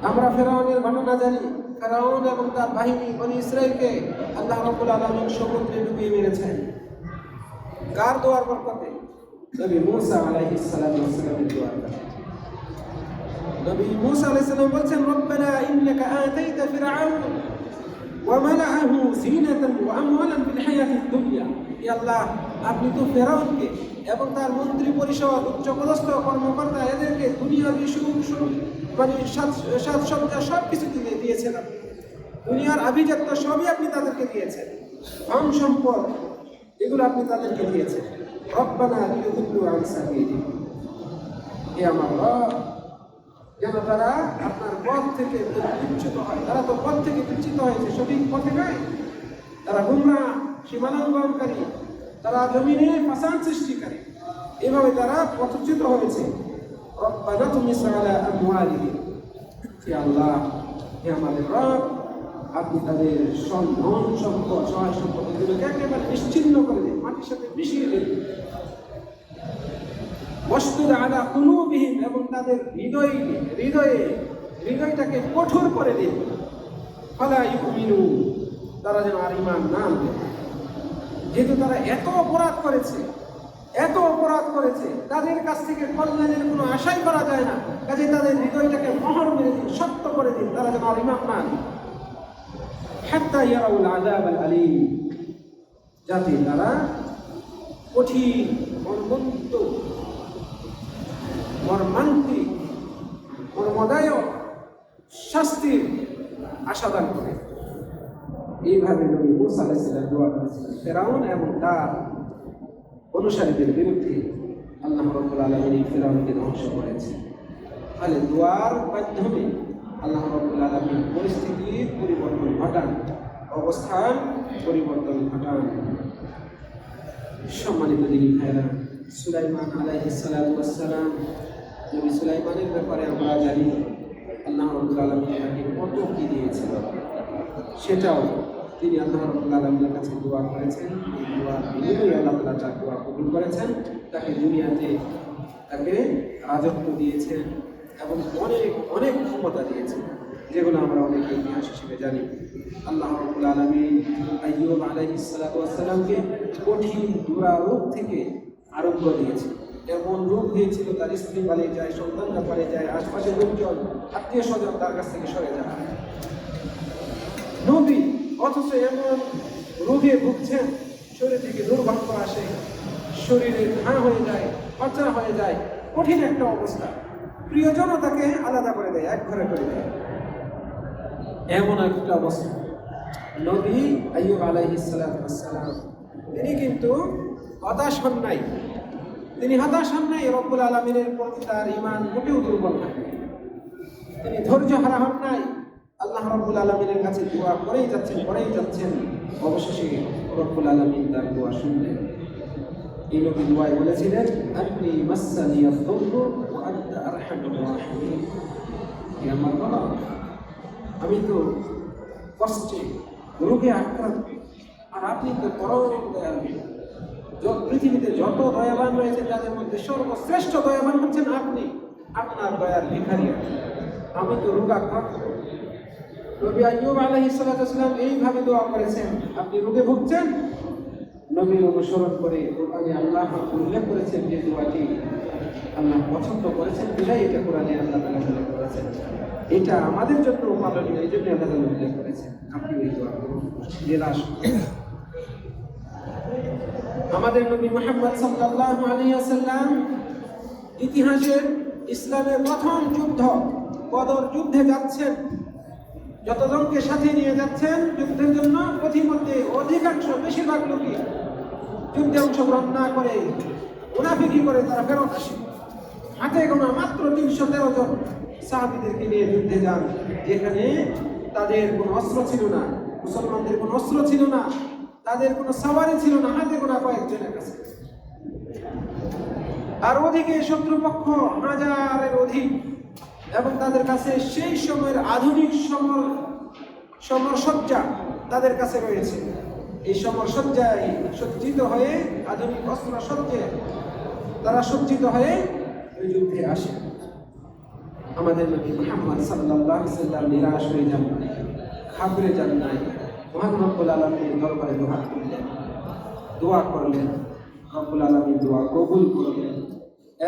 আমরা ফেরাউনের ঘটনা জানি। ফেরাউন এবং তার বাহিনী বনী ইসরাঈলকে আল্লাহ রাব্বুল আলামিন সমুদ্রে ডুবিয়ে মেরেছেন। কার দোয়ার বরকতে? নবী মূসা আলাইহিস সালামের দোয়ার বরকতে। নবী মূসা আলাইহিস সালাম বলছেন, রব্বানা ইন্নাকা আতাইতা ফিরআউন ওয়া মালাআহু যিনাতান ওয়া আমওয়ালান ফিল হায়াতিদ দুনিয়া। ইয়া আল্লাহ, আপনি তো ফেরাউনকে এবং তার মন্ত্রী পরিষদ, উচ্চপদস্থ কর্মকর্তা, এদেরকে দুনিয়ার সুখ মানে সাজসজ্জা সব কিছু দিয়েছেন। দুনিয়ার আভিজাত্য সবই আপনি তাদেরকে দিয়েছেন, ধন সম্পদ এগুলো আপনি তাদেরকে দিয়েছেন। রব্বানা লিয়ুদিল্লু আন সাবিলিক, হে আমার রব, যেন তারা আপনার পথ থেকে বিচ্যুত হয়। তারা তো পথ থেকে বিচ্যুত হয়েছে, সঠিক পথে নয়। তারা গুমরাহ, সীমালঙ্ঘনকারী, তারা জমিনে ফাসাদ সৃষ্টিকারী, এভাবে তারা পথচ্যুত হয়েছে। রব্বানা তুমিস আলা আমওয়ালিহিম, হে আল্লাহ, হে আমাদের রব, আপনি তাদের ধন সম্পদ, সহায় সম্পদ এগুলোকে একেবারে নিশ্চিহ্ন করে দিন, মাটির সাথে মিশিয়ে দিন। ওয়াশদুদ আলা কুলুবিহিম, এবং তাদের হৃদয়টাকে কঠোর করে দিন। ফালা ইউমিনু, তারা যেন আর ঈমান না আনবে। যেহেতু তারা এত অপরাধ করেছে, তাদের কাছ থেকে কল্যাণের কোনো আশাই করা যায় না। কাজে তাদের হৃদয়টাকে মোহর মেরে দিন, শক্ত করে দিন, তারা যেন আর ঈমান না আনে। হাত্তা ইয়ারাউল আযাব আল আলীম, যাতে তারা কঠিন, মর্মান্তিক, মর্মদায়ক শাস্তির আশাদান করে। এইভাবে নবী মূসা আলাইহিস সালাম দোয়া করেছিলেন ফেরাউন এবং তার অনুসারীদের বিরুদ্ধে। আল্লাহ রাব্বুল আলামিন এই ফেরাউনকে ধ্বংস করেছেন। ফলে দোয়ার মাধ্যমে আল্লাহ রাব্বুল আলামিন পরিস্থিতির পরিবর্তন ঘটান, অবস্থান পরিবর্তন ঘটান। সম্মানিত দিনী ভাইরা, সুলাইমান আলাইহিস সালাম, নবী সুলাইমানের ব্যাপারে আমরা জানি আল্লাহ রাব্বুল আলামিন তাকে কত কি দিয়েছিল, সেটাও তিনি আল্লাহ রাব্বুল আলামিনের কাছে দোয়া করেছেন। এই দোয়া বিনিময়ে আল্লাহ তাআলা তার দোয়া কবুল করেছেন। তাকে দুনিয়াতে তাকে রাজত্ব দিয়েছেন এবং অনেক অনেক ক্ষমতা দিয়েছেন, যেগুলো আমরা অনেকে ইতিহাস হিসেবে জানি। আল্লাহ রাব্বুল আলামিন আইয়ুব আলাইহিস সালামকে কঠিন দুরারোগ থেকে আরোগ্য দিয়েছেন। এমন রোগ হয়েছিল, তার স্ত্রী পালিয়ে যায়, সন্তানরা পালিয়ে যায়, আশপাশের লোকজন, আত্মীয় স্বজন তার কাছ থেকে সরে যায়। নবী অথচ এমন রোগে ভুগছেন, শরীর থেকে দুর্গন্ধ আসে, শরীরে ঘা হয়ে যায়, পচা হয়ে যায়, কঠিন একটা অবস্থা। প্রিয়জনও তাকে আলাদা করে দেয়, এক ঘরে করে দেয়, এমন একটা অবস্থা। নবী আইয়ুব আলাইহিস সালাম তিনি কিন্তু হতাশ হন নাই। রব্বুল আলামিনের প্রতি তার ঈমান মোটেও দুর্বল নয়। তিনি ধৈর্য হারা হন নাই। আল্লাহ রাব্বুল আলামিনের কাছে দোয়া করেই যাচ্ছেন। অবশেষে রব্বুল আলামিন তার দোয়া শুনলেন। এই নবী দোয়ায় বলেছিলেন, আন্নী মাসসানিয়াদ দুররু ওয়া আনতা আরহামুর রাহিমিন, হে আমার রব, আমি তো কষ্টে, রোগে আক্রান্ত, আর আপনি তো পরম দয়ালু। পৃথিবীতে যত দয়াবান রয়েছে তাদের মধ্যে সর্বশ্রেষ্ঠ দয়াবান হচ্ছেন আপনি। আপনার দয়ার ভিখারি আমি তো রোগাক্রান্ত। নবী আইয়ুব আলাইহিস সালাম এইভাবে দোয়া করেছেন। আপনি রোগে ভুগছেন, নবীর অনুসরণ করে কোরআনে আল্লাহ উল্লেখ করেছেন যে দোয়াটি আল্লাহ পছন্দ করেছেন, বিধায় এটা কোরআনে আল্লাহ তাআলা উল্লেখ করেছেন। এটা আমাদের জন্য পালনীয়, এই জন্য আল্লাহ তাআলা উল্লেখ করেছেন। আপনি এই দোয়া করুন, নিরাশ। আমাদের নবী মুহাম্মদ সাল্লাল্লাহু আলাইহি ওয়াসাল্লাম ইতিহাসের ইসলামের প্রথম যুদ্ধ বদর যুদ্ধে যাচ্ছেন। যতজনকে সাথে নিয়ে যাচ্ছেন যুদ্ধের জন্য, পথিমধ্যে বেশিরভাগ লোকই যুদ্ধে অংশগ্রহণ না করে মুনাফিকি করে তারা ফেরত আসে। হাতে গোনা মাত্র 313 জন সাহাবীদেরকে নিয়ে যুদ্ধে যান, যেখানে তাদের কোনো অস্ত্র ছিল না, মুসলমানদের কোনো অস্ত্র ছিল না, তাদের কোনো সাওয়ারি ছিল না, হাতে গোনা কয়েকজনের কাছে। আর ওদিকে শত্রুপক্ষ হাজারের অধিক এবং তাদের কাছে সেই সময়ের আধুনিক সমরসজ্জা তাদের কাছে রয়েছে। এই সমরসজ্জায় সজ্জিত হয়ে, আধুনিক অস্ত্র সজ্জে তারা সজ্জিত হয়ে ওই যুদ্ধে আসে। আমাদের নবী মুহাম্মদ সাল্লাল্লাহু আলাইহি ওয়াসাল্লাম নিরাশ হয়ে যান নাই, ঘাবড়ে যান নাই, মহান রব্বুল আলামিনের দরবারে দুহাত তুললেন, দোয়া করলেন। রব্বুল আলামিন দোয়া কবুল করলেন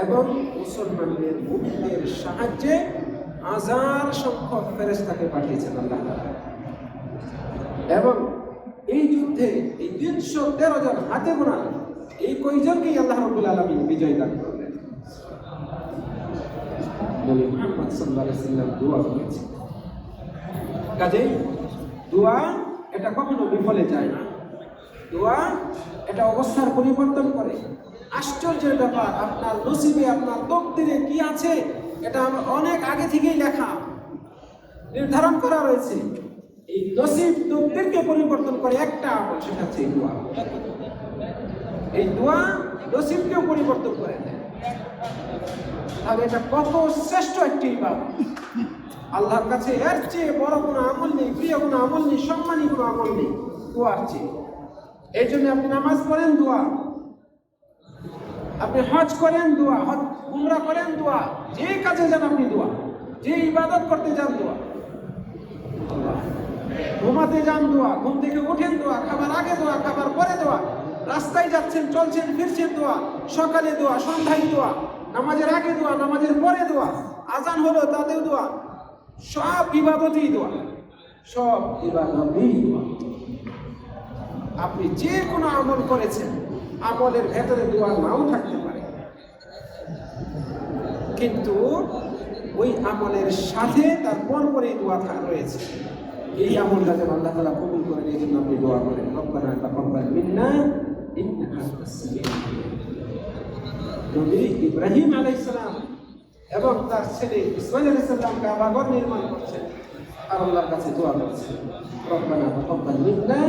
এবং মুসলমানদের মুমিনদের সাহায্যে হাজার সংখ্যক ফেরেশতাকে পাঠিয়েছেন আল্লাহ তাআলা। এবং এই যুদ্ধে এই 313 জন হাতে গোনা এই কয়জনকেই আল্লাহ রাব্বুল আলামিন বিজয় দান করলেন। নবী মুহাম্মদ সাল্লাল্লাহু আলাইহি ওয়াসাল্লাম দোয়া করেছেন। কাজেই দোয়া এটা কখনো বিফলে যায় না। দোয়া এটা অবস্থার পরিবর্তন করে। আশ্চর্যের ব্যাপার, আপনার নসিবে, আপনার তকদিরে কি আছে এটা অনেক আগে থেকেই লেখা, নির্ধারণ করা রয়েছে। এই নসিব তকদিরকে পরিবর্তন করে একটা আমল, সেটা হচ্ছে এই দোয়া। এই দোয়া নসিবকেও পরিবর্তন করে দেয়। তাহলে এটা কত শ্রেষ্ঠ একটি ইবাদত! আল্লাহর কাছে এর চেয়ে বড় কোনো আমল নেই, প্রিয় কোনো আমল নেই, সম্মানী কোনো আমল নেই দোয়ার চেয়ে। এই জন্য আপনি নামাজ পড়েন দোয়া, আপনি হজ করেন দোয়া, উমরা করেন দোয়া, যে কাজে যান আপনি দোয়া, যে ইবাদত করতে যান দোয়া, ঘুমাতে যান দোয়া, ঘুম থেকে ওঠেন দোয়া, খাবার আগে দোয়া, খাবার পরে দোয়া, রাস্তায় যাচ্ছেন, চলছেন, ফিরছেন দোয়া, সকালে দোয়া, সন্ধ্যায় দোয়া, নামাজের আগে দোয়া, নামাজের পরে দোয়া, আজান হলো তাতেও দোয়া। সব ইবাদতই দোয়া, সব ইবাদতই দোয়া। আপনি যে কোনো আমল করেছেন, আমলের ভেতরে দোয়া নাও থাকতে পারে, কিন্তু ওই আমলের সাথে তার পরপরই দোয়া রয়েছে। এই আমলটা যেন আল্লাহ তাআলা কবুল করেন, এই জন্য আপনি দোয়া করেন, রব্বানা তাকাব্বাল মিন্না ইন্নাকা আনতাস সামিউল আলিম। নবী ইব্রাহিম আলাইহিস সালাম এবং তার ছেলে ইসমাঈল আলাইহিস সালাম কাবাঘর নির্মাণ করছেন আর আল্লাহর কাছে দোয়া করছেন, রব্বানা তাকাব্বাল মিন্না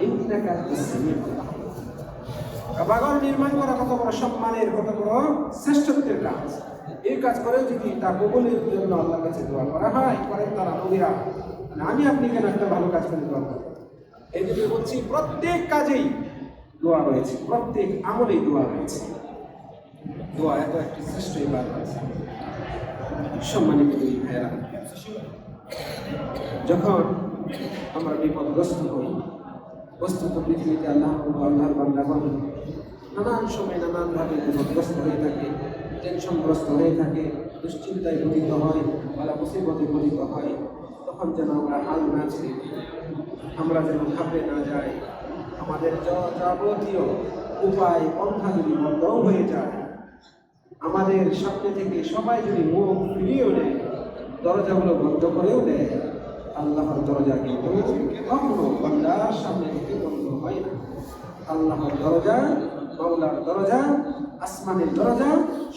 ইন্নাকা আনতাস সামিউল আলিম। কাবাঘর নির্মাণ করা কত বড় সম্মানের, কত বড় শ্রেষ্ঠত্বের কাজ! এই কাজ করেও যদি তা কবুলের জন্য আল্লাহর কাছে দোয়া করা হয়, করেন তারা নবীরা, আমি আপনি কেন একটা ভালো কাজ করে দোয়া করব? এই জন্য বলছি, প্রত্যেক কাজেই দোয়া রয়েছে, প্রত্যেক আমলেই দোয়া রয়েছে। দোয়া এত একটি শ্রেষ্ঠ ইবাদত। সম্মানিত ভাইয়েরা, যখন আমরা বিপদগ্রস্ত হই, বস্তুত পৃথিবীতে আল্লাহর বান্দাগণ নানান সময় নানানভাবে বিপদগ্রস্ত হয়ে থাকে, টেনশনগ্রস্ত হয়ে থাকে, দুশ্চিন্তায় পতিত হয়, বলা মুসিবতে পতিত হয়। তখন যেন আমরা হাল না ছেড়ে দিই, আমরা যেন ঘাবড়ে না যাই। আমাদের যাবতীয় উপায় পন্থা যদি বন্ধ হয়ে যায়, আমাদের সামনে থেকে সবাই যদি মুখ ফিরিয়েও নেয়, দরজাগুলো বন্ধ করেও দেয়, আল্লাহর দরজা কিন্তু কখনো বান্দার সামনে থেকে বন্ধ হয় না। আল্লাহর দরজা, মাওলার দরজা, আসমানের দরজা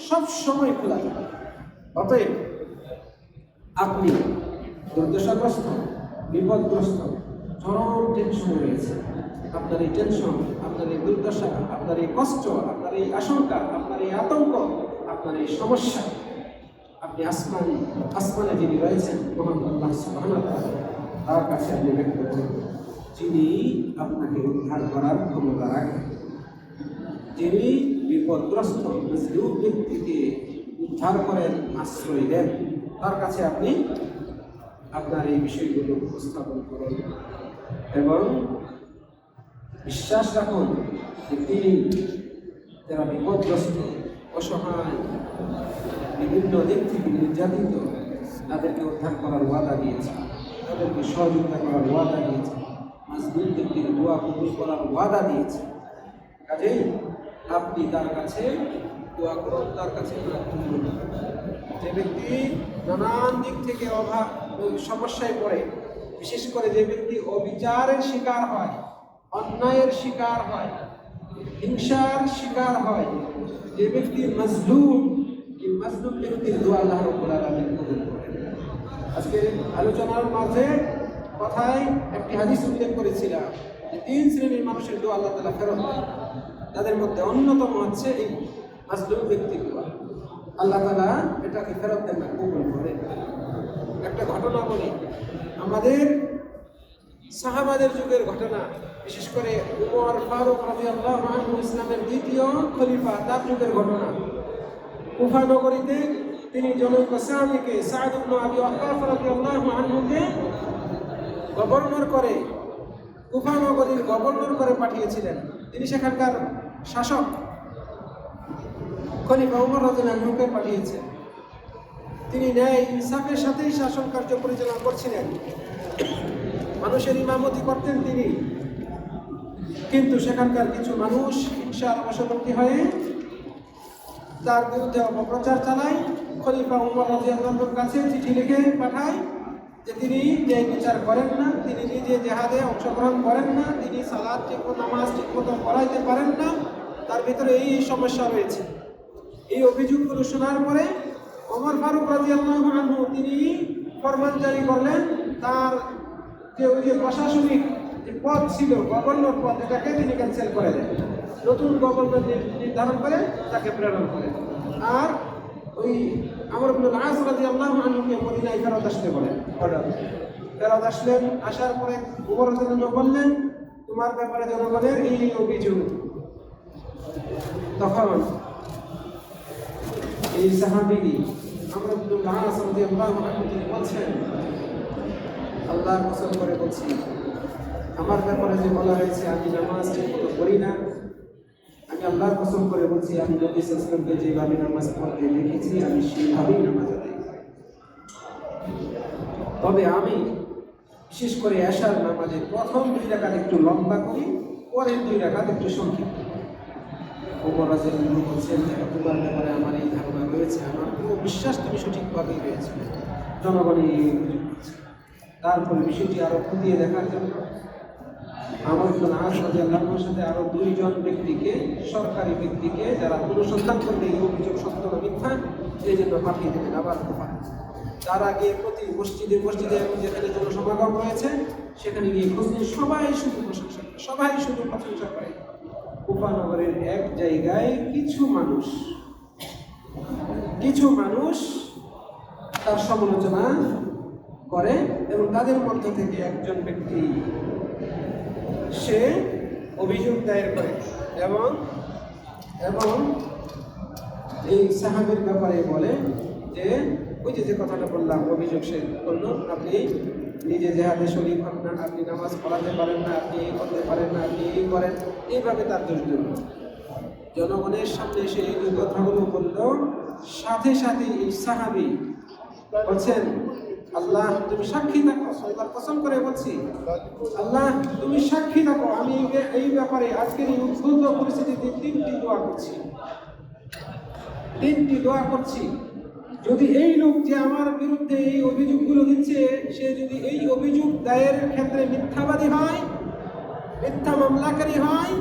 সব সময় খোলা থাকে। অতএব আপনি দুর্দশাগ্রস্ত, বিপদগ্রস্ত, চরম টেনশনে রয়েছে, আপনার এই টেনশন, আপনার এই দুর্দশা, আপনার এই কষ্ট, আপনার এই আশঙ্কা, আপনার এই আতঙ্ক, আপনার এই সমস্যা, আপনি আসমানে যিনি রয়েছেন মহান আল্লাহ সুবহানাহু ওয়া তাআলা, তার কাছে আপনি ব্যক্ত করুন, যিনি আপনাকে উদ্ধার করার ক্ষমতা রাখেন, যিনি বিপদগ্রস্ত মজলুম ব্যক্তিকে উদ্ধার করেন, আশ্রয় দেন। তার কাছে আপনি আপনার এই বিষয়গুলো উপস্থাপন করুন এবং বিশ্বাস রাখুন যে তিনি যারা বিপদগ্রস্ত, অসহায়, বিভিন্ন দিক থেকে নির্যাতিত, তাদেরকে উদ্ধার করার ওয়াদা দিয়েছে, তাদেরকে সহযোগিতা করার ওয়াদা দিয়েছে, মাজলুম ব্যক্তির দোয়া কবুল করার ওয়াদা দিয়েছে। কাজেই আপনি তার কাছে দোয়া করুন, তার কাছে যে ব্যক্তি নানান দিক থেকে সমস্যায় পড়ে, বিশেষ করে যে ব্যক্তি অবিচারের শিকার হয়, অন্যায়ের শিকার হয়, হিংসার শিকার হয়, যে ব্যক্তি মাজলুম, এই মাজলুম ব্যক্তির দোয়া আল্লাহ রাব্বুল আলামিন কবুল করেন। আজকে আলোচনার মাঝে কথায় একটি হাদিস উল্লেখ করেছিলাম যে 3 শ্রেণীর মানুষের দোয়া আল্লাহ তাআলা ফেরত দেন। তাদের মধ্যে অন্যতম হচ্ছে এই মাজলুম ব্যক্তির দোয়া। আল্লাহ তাআলা এটাকে ফেরত দেন না, কবুল করেন। ঘটনা বলি, আমাদের সাহাবাদের যুগের ঘটনা, বিশেষ করে উমর ফারুক রাদিয়াল্লাহু আনহু ইসলামের দ্বিতীয় খলিফা, তার যুগের ঘটনা। কুফা নগরীতে তিনি জনৈক সাহাবীকে সাদ ইবনে আবি ওয়াক্কাস রাদিয়াল্লাহু আনহুকে গভর্নর করে, কুফা নগরীর গভর্নর করে পাঠিয়েছিলেন। তিনি সেখানকার শাসক খলিফা উমর রাদিয়াল্লাহু আনহুকে পাঠিয়েছেন। তিনি ন্যায় ইনসাফের সাথেই শাসন কার্য পরিচালনা করছিলেন, মানুষের ইমামতি করতেন তিনি। কিন্তু সেখানকার কিছু মানুষ হিংসার বশবর্তী হয়ে তার বিরুদ্ধে অপপ্রচার চালায়। খলিফা উমর রাদিয়াল্লাহু আনহুর কাছে চিঠি লিখে পাঠায় যে তিনি যে বিচার করেন না, তিনি নিজে জেহাদে অংশগ্রহণ করেন না, তিনি সালাত ঠিকমতো নামাজ ঠিকমতো পড়াইতে পারেন না, তার ভিতরে এই সমস্যা রয়েছে। এই অভিযোগগুলো শোনার পরে ওমর ফারুক রাদিয়াল্লাহু আনহু তিনি ফরমান জারি করলেন, তার যে প্রশাসনিক যে পদ ছিল গভর্নর পদ, এটাকে তিনি ক্যান্সেল করে দেন, নতুন গভর্নর নির্ধারণ করে তাকে প্রেরণ করেন। আর ওই আমর ইবনে আস রাদিয়াল্লাহু আনহুকে মদিনায় ফেরত আসতে বলেন, ফেরত আসলেন। আসার পরে উমর রাদিয়াল্লাহু আনহু বললেন, তোমার ব্যাপারে জনগণের এই অভিযোগ। তখন এই সাহাবী আমর ইবনে আস রাদিয়াল্লাহু আনহু তিনি বলছেন, আল্লাহর কসম করে বলছি, আমার ব্যাপারে যে বলা হয়েছে আমি নামাজ ঠিকমতো পড়ি না, আমি আল্লাহর কসম করে বলছি আমি নবী সাল্লাল্লাহু আলাইহি ওয়াসাল্লামকে যেভাবে নামাজ পড়তে দেখেছি আমি সেইভাবেই নামাজ আদায় করি। তবে আমি বিশেষ করে এশার নামাজে প্রথম 2 রাকাত একটু লম্বা করি, পরের 2 রাকাত একটু সংক্ষিপ্ত। ওমর রাদিয়াল্লাহু আনহু বলছেন, তোমার ব্যাপারে আমার এই ধারণা রয়েছে, আমার পুরো বিশ্বাস তুমি সঠিকভাবেই রয়েছে। জনগণ এই অভিযোগ করছে। তারপরে বিষয়টি আরো খতিয়ে দেখার জন্য আমর ইবনে আস রাদিয়াল্লাহু আনহুর সাথে আরো 2 জন ব্যক্তিকে, সরকারি ব্যক্তিকে, যারা অনুসন্ধান করবে এই অভিযোগ সত্য না মিথ্যা, এই জন্য পাঠিয়ে দেবেন আবার কুফা। তার আগে প্রতি মসজিদে যেখানে জনসমাগম রয়েছে সেখানে গিয়ে খোঁজ নিয়ে সবাই শুধু প্রশংসা করে, সবাই শুধু প্রশংসা করে। কুফা নগরের এক জায়গায় কিছু মানুষ তার সমালোচনা করে এবং তাদের মধ্য থেকে একজন ব্যক্তি সে অভিযোগ দায়ের করে এবং এই সাহাবীর ব্যাপারে বলে যে ওই যে কথাটা বললাম, অভিযোগ সে করলো, আপনি নিজে জেহাদে শরীক হন না, আপনি নামাজ পড়াতে পারেন না, আপনি এই করতে পারেন না, আপনি এই করেন, এইভাবে তার দোষ দিল। জনগণের সামনে সে এই কথাগুলো বলল, সাথে সাথে এই সাহাবী বলছেন, আল্লাহ তুমি সাক্ষী থাকো, আল্লাহর কসম করে বলছি, আল্লাহ তুমি সাক্ষী থাকো, আমি এই ব্যাপারে আজকের এই উদ্ভূত পরিস্থিতিতে 3টি দোয়া করছি। যদি এই লোক যে আমার বিরুদ্ধে এই অভিযোগগুলো দিচ্ছে, সে যদি এই অভিযোগ দায়েরের ক্ষেত্রে মিথ্যাবাদী হয়, মিথ্যা মামলাকারী হয়,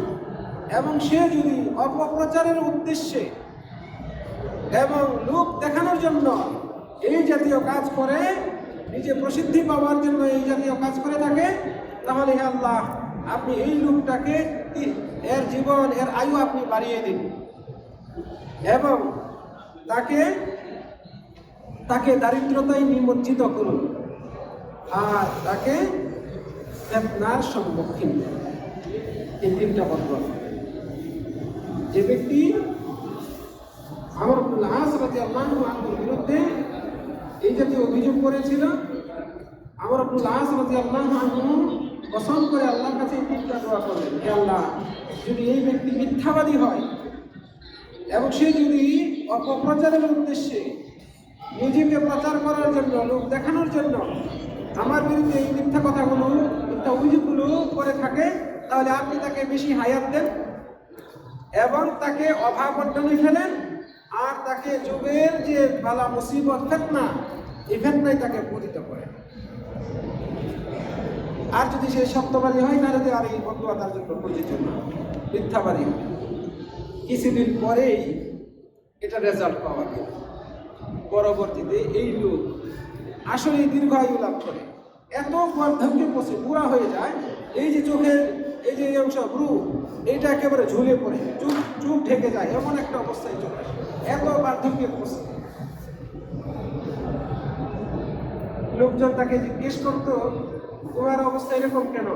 এবং সে যদি অপপ্রচারের উদ্দেশ্যে এবং লোক দেখানোর জন্য এই জাতীয় কাজ করে, নিজে প্রসিদ্ধি পাওয়ার জন্য এই জাতীয় কাজ করে থাকে, তাহলে হে আল্লাহ আপনি এই লোকটাকে এর জীবন, এর আয়ু আপনি বাড়িয়ে দিন এবং তাকে দারিদ্রতায় নিমজ্জিত করুন আর তাকে ফিতনার সম্মুখীন। এই 3টা পত্র যে ব্যক্তি আমর ইবনে আস রাদিয়াল্লাহু আনহুর বিরুদ্ধে এই জাতীয় অভিযোগ করেছিল, আমর ইবনে আস রাদিয়াল্লাহু আনহু কসম করে আল্লাহর কাছে 3টা দোয়া করলেন, হে আল্লাহ যদি এই ব্যক্তি মিথ্যাবাদী হয় এবং সে যদি অপপ্রচারের উদ্দেশ্যে নিজেকে প্রচার করার জন্য, লোক দেখানোর জন্য আমার বিরুদ্ধে এই মিথ্যা কথাগুলো, মিথ্যা অভিযোগগুলো করে থাকে, তাহলে আপনি তাকে বেশি হায়াত দেন এবং তাকে অভাব অর্জনে ফেলেন আর তাকে যুগের যে বালা মুসিবত ফিতনা, এই ফিতনায় তাকে পতিত করে। আর যদি সে সত্যবাদী হয় তাহলে আর এই বদুয়া তার জন্য প্রযোজ্য না, মিথ্যাবাদী হয়। কিছুদিন পরেই এটা রেজাল্ট পাওয়া গেল। পরবর্তীতে এই লোক আসলে দীর্ঘায়ু লাভ করে, এত বার্ধক্যে পৌঁছে বুড়া হয়ে যায়, এই যে চোখের এই যে অংশ ব্রু, এইটা একেবারে ঝুলে পড়ে, চুপ ঢেকে যায়, এমন একটা অবস্থায় চলে আসে, এত বার্ধক্যে পৌঁছে। লোকজন তাকে জিজ্ঞেস করতো তোমার অবস্থা এরকম কেন,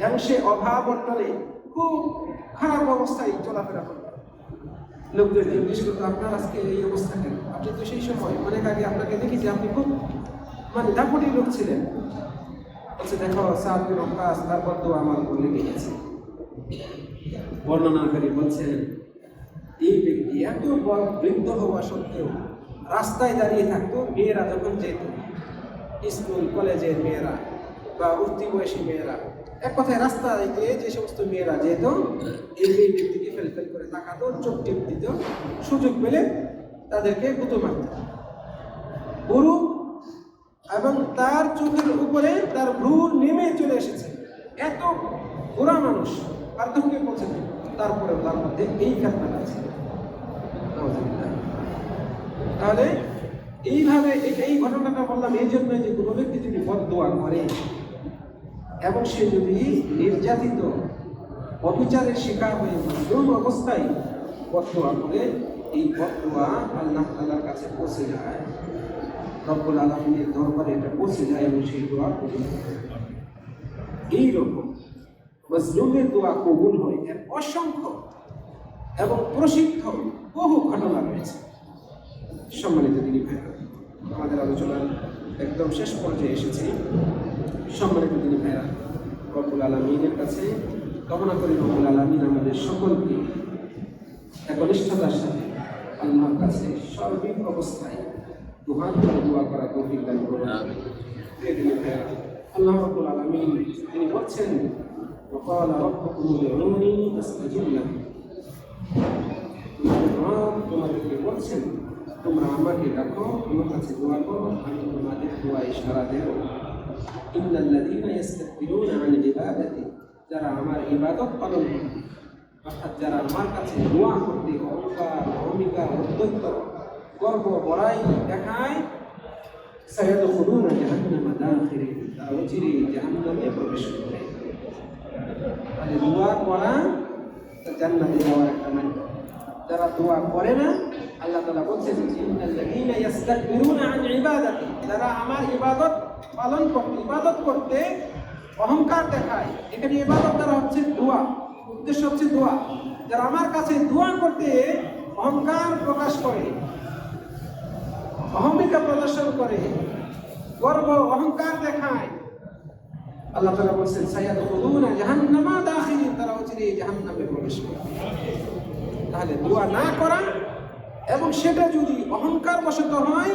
এবং সে অভাব অটলে খুব খারাপ অবস্থায় চলাফেরা করত। লোকজন জিজ্ঞেস করতো আপনার আজকে এই অবস্থা কেন, আপনি তো সেই সময় অনেক আগে আপনাকে দেখেছি আপনি খুব দাপটি লোক ছিলেন। বলছে দেখো সাদ বিন ওয়াক্কাস তারপর তো আমার উপর লেগে গেছে। বর্ণনাকারী বলছেন এই ব্যক্তি এত বড় বৃদ্ধ হওয়া সত্ত্বেও রাস্তায় দাঁড়িয়ে থাকতো, মেয়েরা যখন যেত, স্কুল কলেজের মেয়েরা বা উঠতি বয়সী মেয়েরা, এক কথায় রাস্তায় যে সমস্ত মেয়েরা যেত, এই ব্যক্তিকে ফেল করে তাকাতো, চোখ টিপ দিত, সুযোগ পেলে তাদেরকে গুঁতো মারত। গুরু এবং তার চোখের উপরে তার ভ্রু নেমে চলে এসেছে, এত বুড়া মানুষ পার্থক্য পৌঁছেছে, তারপরে তার মধ্যে এই ফেতনাটা আছে। তাহলে এইভাবে এই ঘটনাটা বললাম এই জন্য যে কোনো ব্যক্তি যদি বদদোয়া করে এবং সে যদি নির্যাতিত অবিচারের শিকার হয়ে মজলুম অবস্থায় বদদোয়া করে, এই বদদোয়া আল্লাহ তাআলার কাছে পৌঁছে যায়, রব্বুল আলামিনের দরবারে এটা পৌঁছে যায় এবং সেই দোয়া কবুল হয়। এইরকম মজলুমের দোয়া কবুল হয় এর অসংখ্য এবং প্রসিদ্ধ বহু ঘটনা রয়েছে। সম্মানিত দিনী ভাইরা, আমাদের আলোচনার একদম শেষ পর্যায়ে এসেছি। সম্মানিত দিনী ভাইরা, রব্বুল আলামিনের কাছে কামনা করি রব্বুল আলামিন আমাদের সকলকে একনিষ্ঠতার সাথে আল্লাহর কাছে সার্বিক অবস্থায় দুহাত করে দোয়া করা তৌফিক দান করুন। আল্লাহ রাব্বুল আলামিন তিনি বলছেন وقال ربكم ادعوني استجب لكم, তোমাদেরকে বলছেন তোমরা আমাকে ডাকো, আমার কাছে দোয়া করো, আমি তোমাদের দোয়ায় সাড়া দেব। ইন্নাল্লাযীনা ইস্তাকবিরুনা আন ইবাদাতি, যারা আমার ইবাদত পালন করে, অর্থাৎ যারা আমার কাছে দোয়া করতে অহংকার, অহমিকা, উদ্ধত্ত, গর্ব, বড়াই দেখায়, সায়াদখুলুনা জাহান্নামা দাখিরিন, তারা অচিরেই জাহান্নামে প্রবেশ করবে। তাহলে দোয়া করা জান্নাতে যাওয়ার একটা মাধ্যম। যারা দোয়া করে না, আল্লাহ তাআলা বলছেন ইন্নাল্লাযীনা ইস্তাকবিরুনা আন ইবাদাতি, যারা আমার ইবাদত পালন করতে, ইবাদত করতে অহংকার দেখায়। এখানে ইবাদত দ্বারা হচ্ছে দোয়া, উদ্দেশ্য হচ্ছে দোয়া। যারা আমার কাছে দোয়া করতে অহংকার প্রকাশ করে, অহমিকা প্রদর্শন করে, গর্ব অহংকার দেখায়, আল্লাহ তাআলা বলছেন সায়াদখুলুনা জাহান্নামা দাখিরিন, তারা অচিরেই জাহান্নামে প্রবেশ করবে। তাহলে দোয়া না করা, এবং সেটা যদি অহংকার বশত হয়,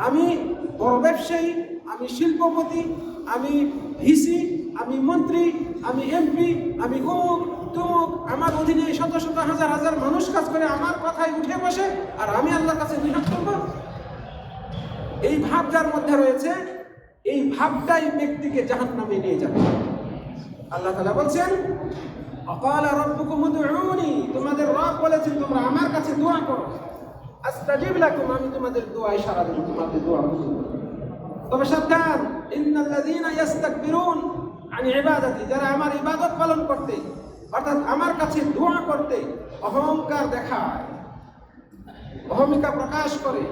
আমি বড় ব্যবসায়ী, আমি শিল্পপতি, আমি ভিসি, আমি মন্ত্রী, আমি এমপি, আমি অমুক তমুক, আমার অধীনে শত শত হাজার হাজার মানুষ কাজ করে, আমার কথায় উঠে বসে, আর আমি আল্লাহর কাছে বিনাশ করব, এই ভাব যার মধ্যে রয়েছে, এই ভাবটাই ব্যক্তিকে জাহান্নামে নিয়ে যাবে। আল্লাহ তাআলা বলছেন ওয়াকালা রাব্বুকুম উদউনি, তোমাদের রব বলেছেন তোমরা আমার কাছে দোয়া করো, আস্তাজিব লাকুম, আমি তোমাদের দোয়ায় সাড়া দেব, তোমাদের দোয়া কবুল করব। তবে সাবধান, ইন্নাল্লাযীনা ইস্তাকবিরুন আন ইবাদাতি, যারা আমার ইবাদত পালন করতে, অর্থাৎ আমার কাছে দোয়া করতে অহংকার দেখায়, অহমিকা প্রকাশ করে,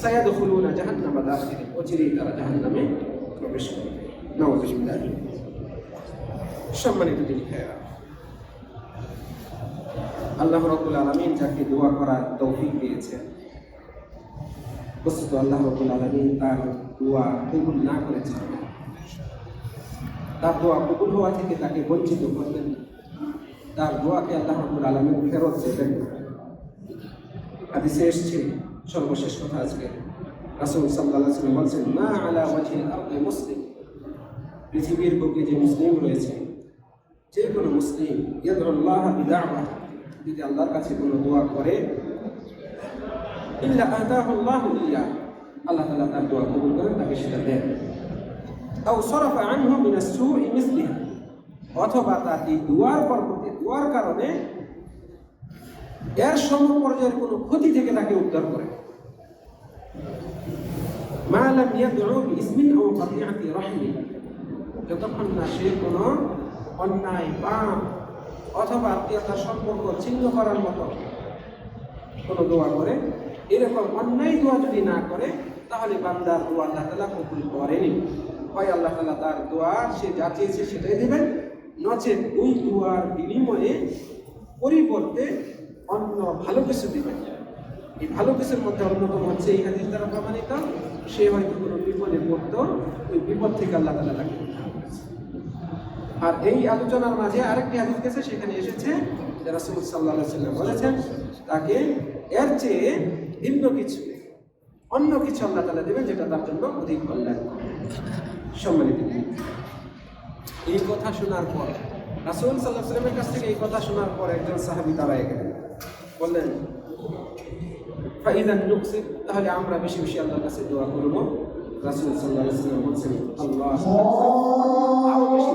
সায়াদখুলুনা জাহান্নামা দাখিরিন, অচিরেই তারা জাহান্নামে প্রবেশ করবে। নাউযুবিল্লাহ। সম্মানিত দিনী ভাইরা, আল্লাহ রাব্বুল আলামিন যাকে দোয়া করার তৌফিক দিয়েছেন, বস্তুত আল্লাহ রাব্বুল আলামিন তার দোয়া কবুল না করেছেন, তার দোয়া কবুল হওয়া থেকে তাকে বঞ্চিত করবেন না, তার দোয়াকে আল্লাহ রাব্বুল আলামিন ফেরত দেবেন না। হাদিসে এসেছে, সর্বশেষ কথা আজকে, রাসূল সাল্লাল্লাহু আলাইহি ওয়াসাল্লাম বলেছেন মা আলা ওয়াজহিল আরদি মুসলিম, পৃথিবীর বুকে যে মুসলিম রয়েছে, যে কোনো মুসলিম ইয়াদউল্লাহ বিদাওয়া, যদি আল্লাহর কাছে কোনো দোয়া করে, ইল্লা আতাহুল্লাহু ইয়া, আল্লাহ তাআলা তার দোয়া কবুল করেন, তাকে সেটা দেন। আও সরাফা আনহু মিনাস সুই মিসলিহা, অথবা তার এই দোয়ার বরকতে, দোয়ার কারণে এর সমপর্যায়ের কোনো ক্ষতি থেকে তাকে উদ্ধার করে। মা লাম ইয়াদউ বিইসমিন আও কাতিআতি রাহমিন, যতক্ষণ না সে কোনো অন্যায়, পাপ অথবা আত্মীয়তার সম্পর্ক ছিন্ন করার মতো কোনো দোয়া করে, এরকম অন্যায় দোয়া যদি না করে তাহলে বান্দার দোয়া আল্লাহ তাআলা কবুল করেনি। হয় আল্লাহ তাআলা তার দোয়া সে যা চেয়েছে সেটাই দেবেন, নচেত ওই দোয়ার বিনিময়ে পরিবর্তে অন্য ভালো কিছু দেবেন। এই ভালো কিছুর মধ্যে অন্যতম হচ্ছে এই হাদিস দ্বারা প্রমাণিত, সে হয়তো কোনো বিপদে পড়ত, ওই বিপদ থেকে আল্লাহ তাআলা তাকে উদ্ধার করেছে। আর এই আলোচনার মাঝে আরেকটি হাদিস গেছে, সেখানে এসেছে যে রাসূল সাল্লাল্লাহু আলাইহি ওয়াসাল্লাম বলেছেন তাকে এর চেয়ে ভিন্ন কিছু, অন্য কিছু আল্লাহ তাআলা দেবেন যেটা তার জন্য অধিক কল্যাণ। সম্মানিত, এই কথা শোনার পর রাসূল সাল্লাল্লাহু আলাইহি ওয়াসাল্লামের কাছ থেকে এই কথা শোনার পর একজন সাহাবী দাঁড়ায় গেলেন, বললেন ফাইদান নুকসির, তাহলে আমরা বেশি বেশি আল্লাহর কাছে দোয়া করব। রাসূল সাল্লাল্লাহু আলাইহি ওয়াসাল্লাম বলছেন আল্লাহ আরো বেশি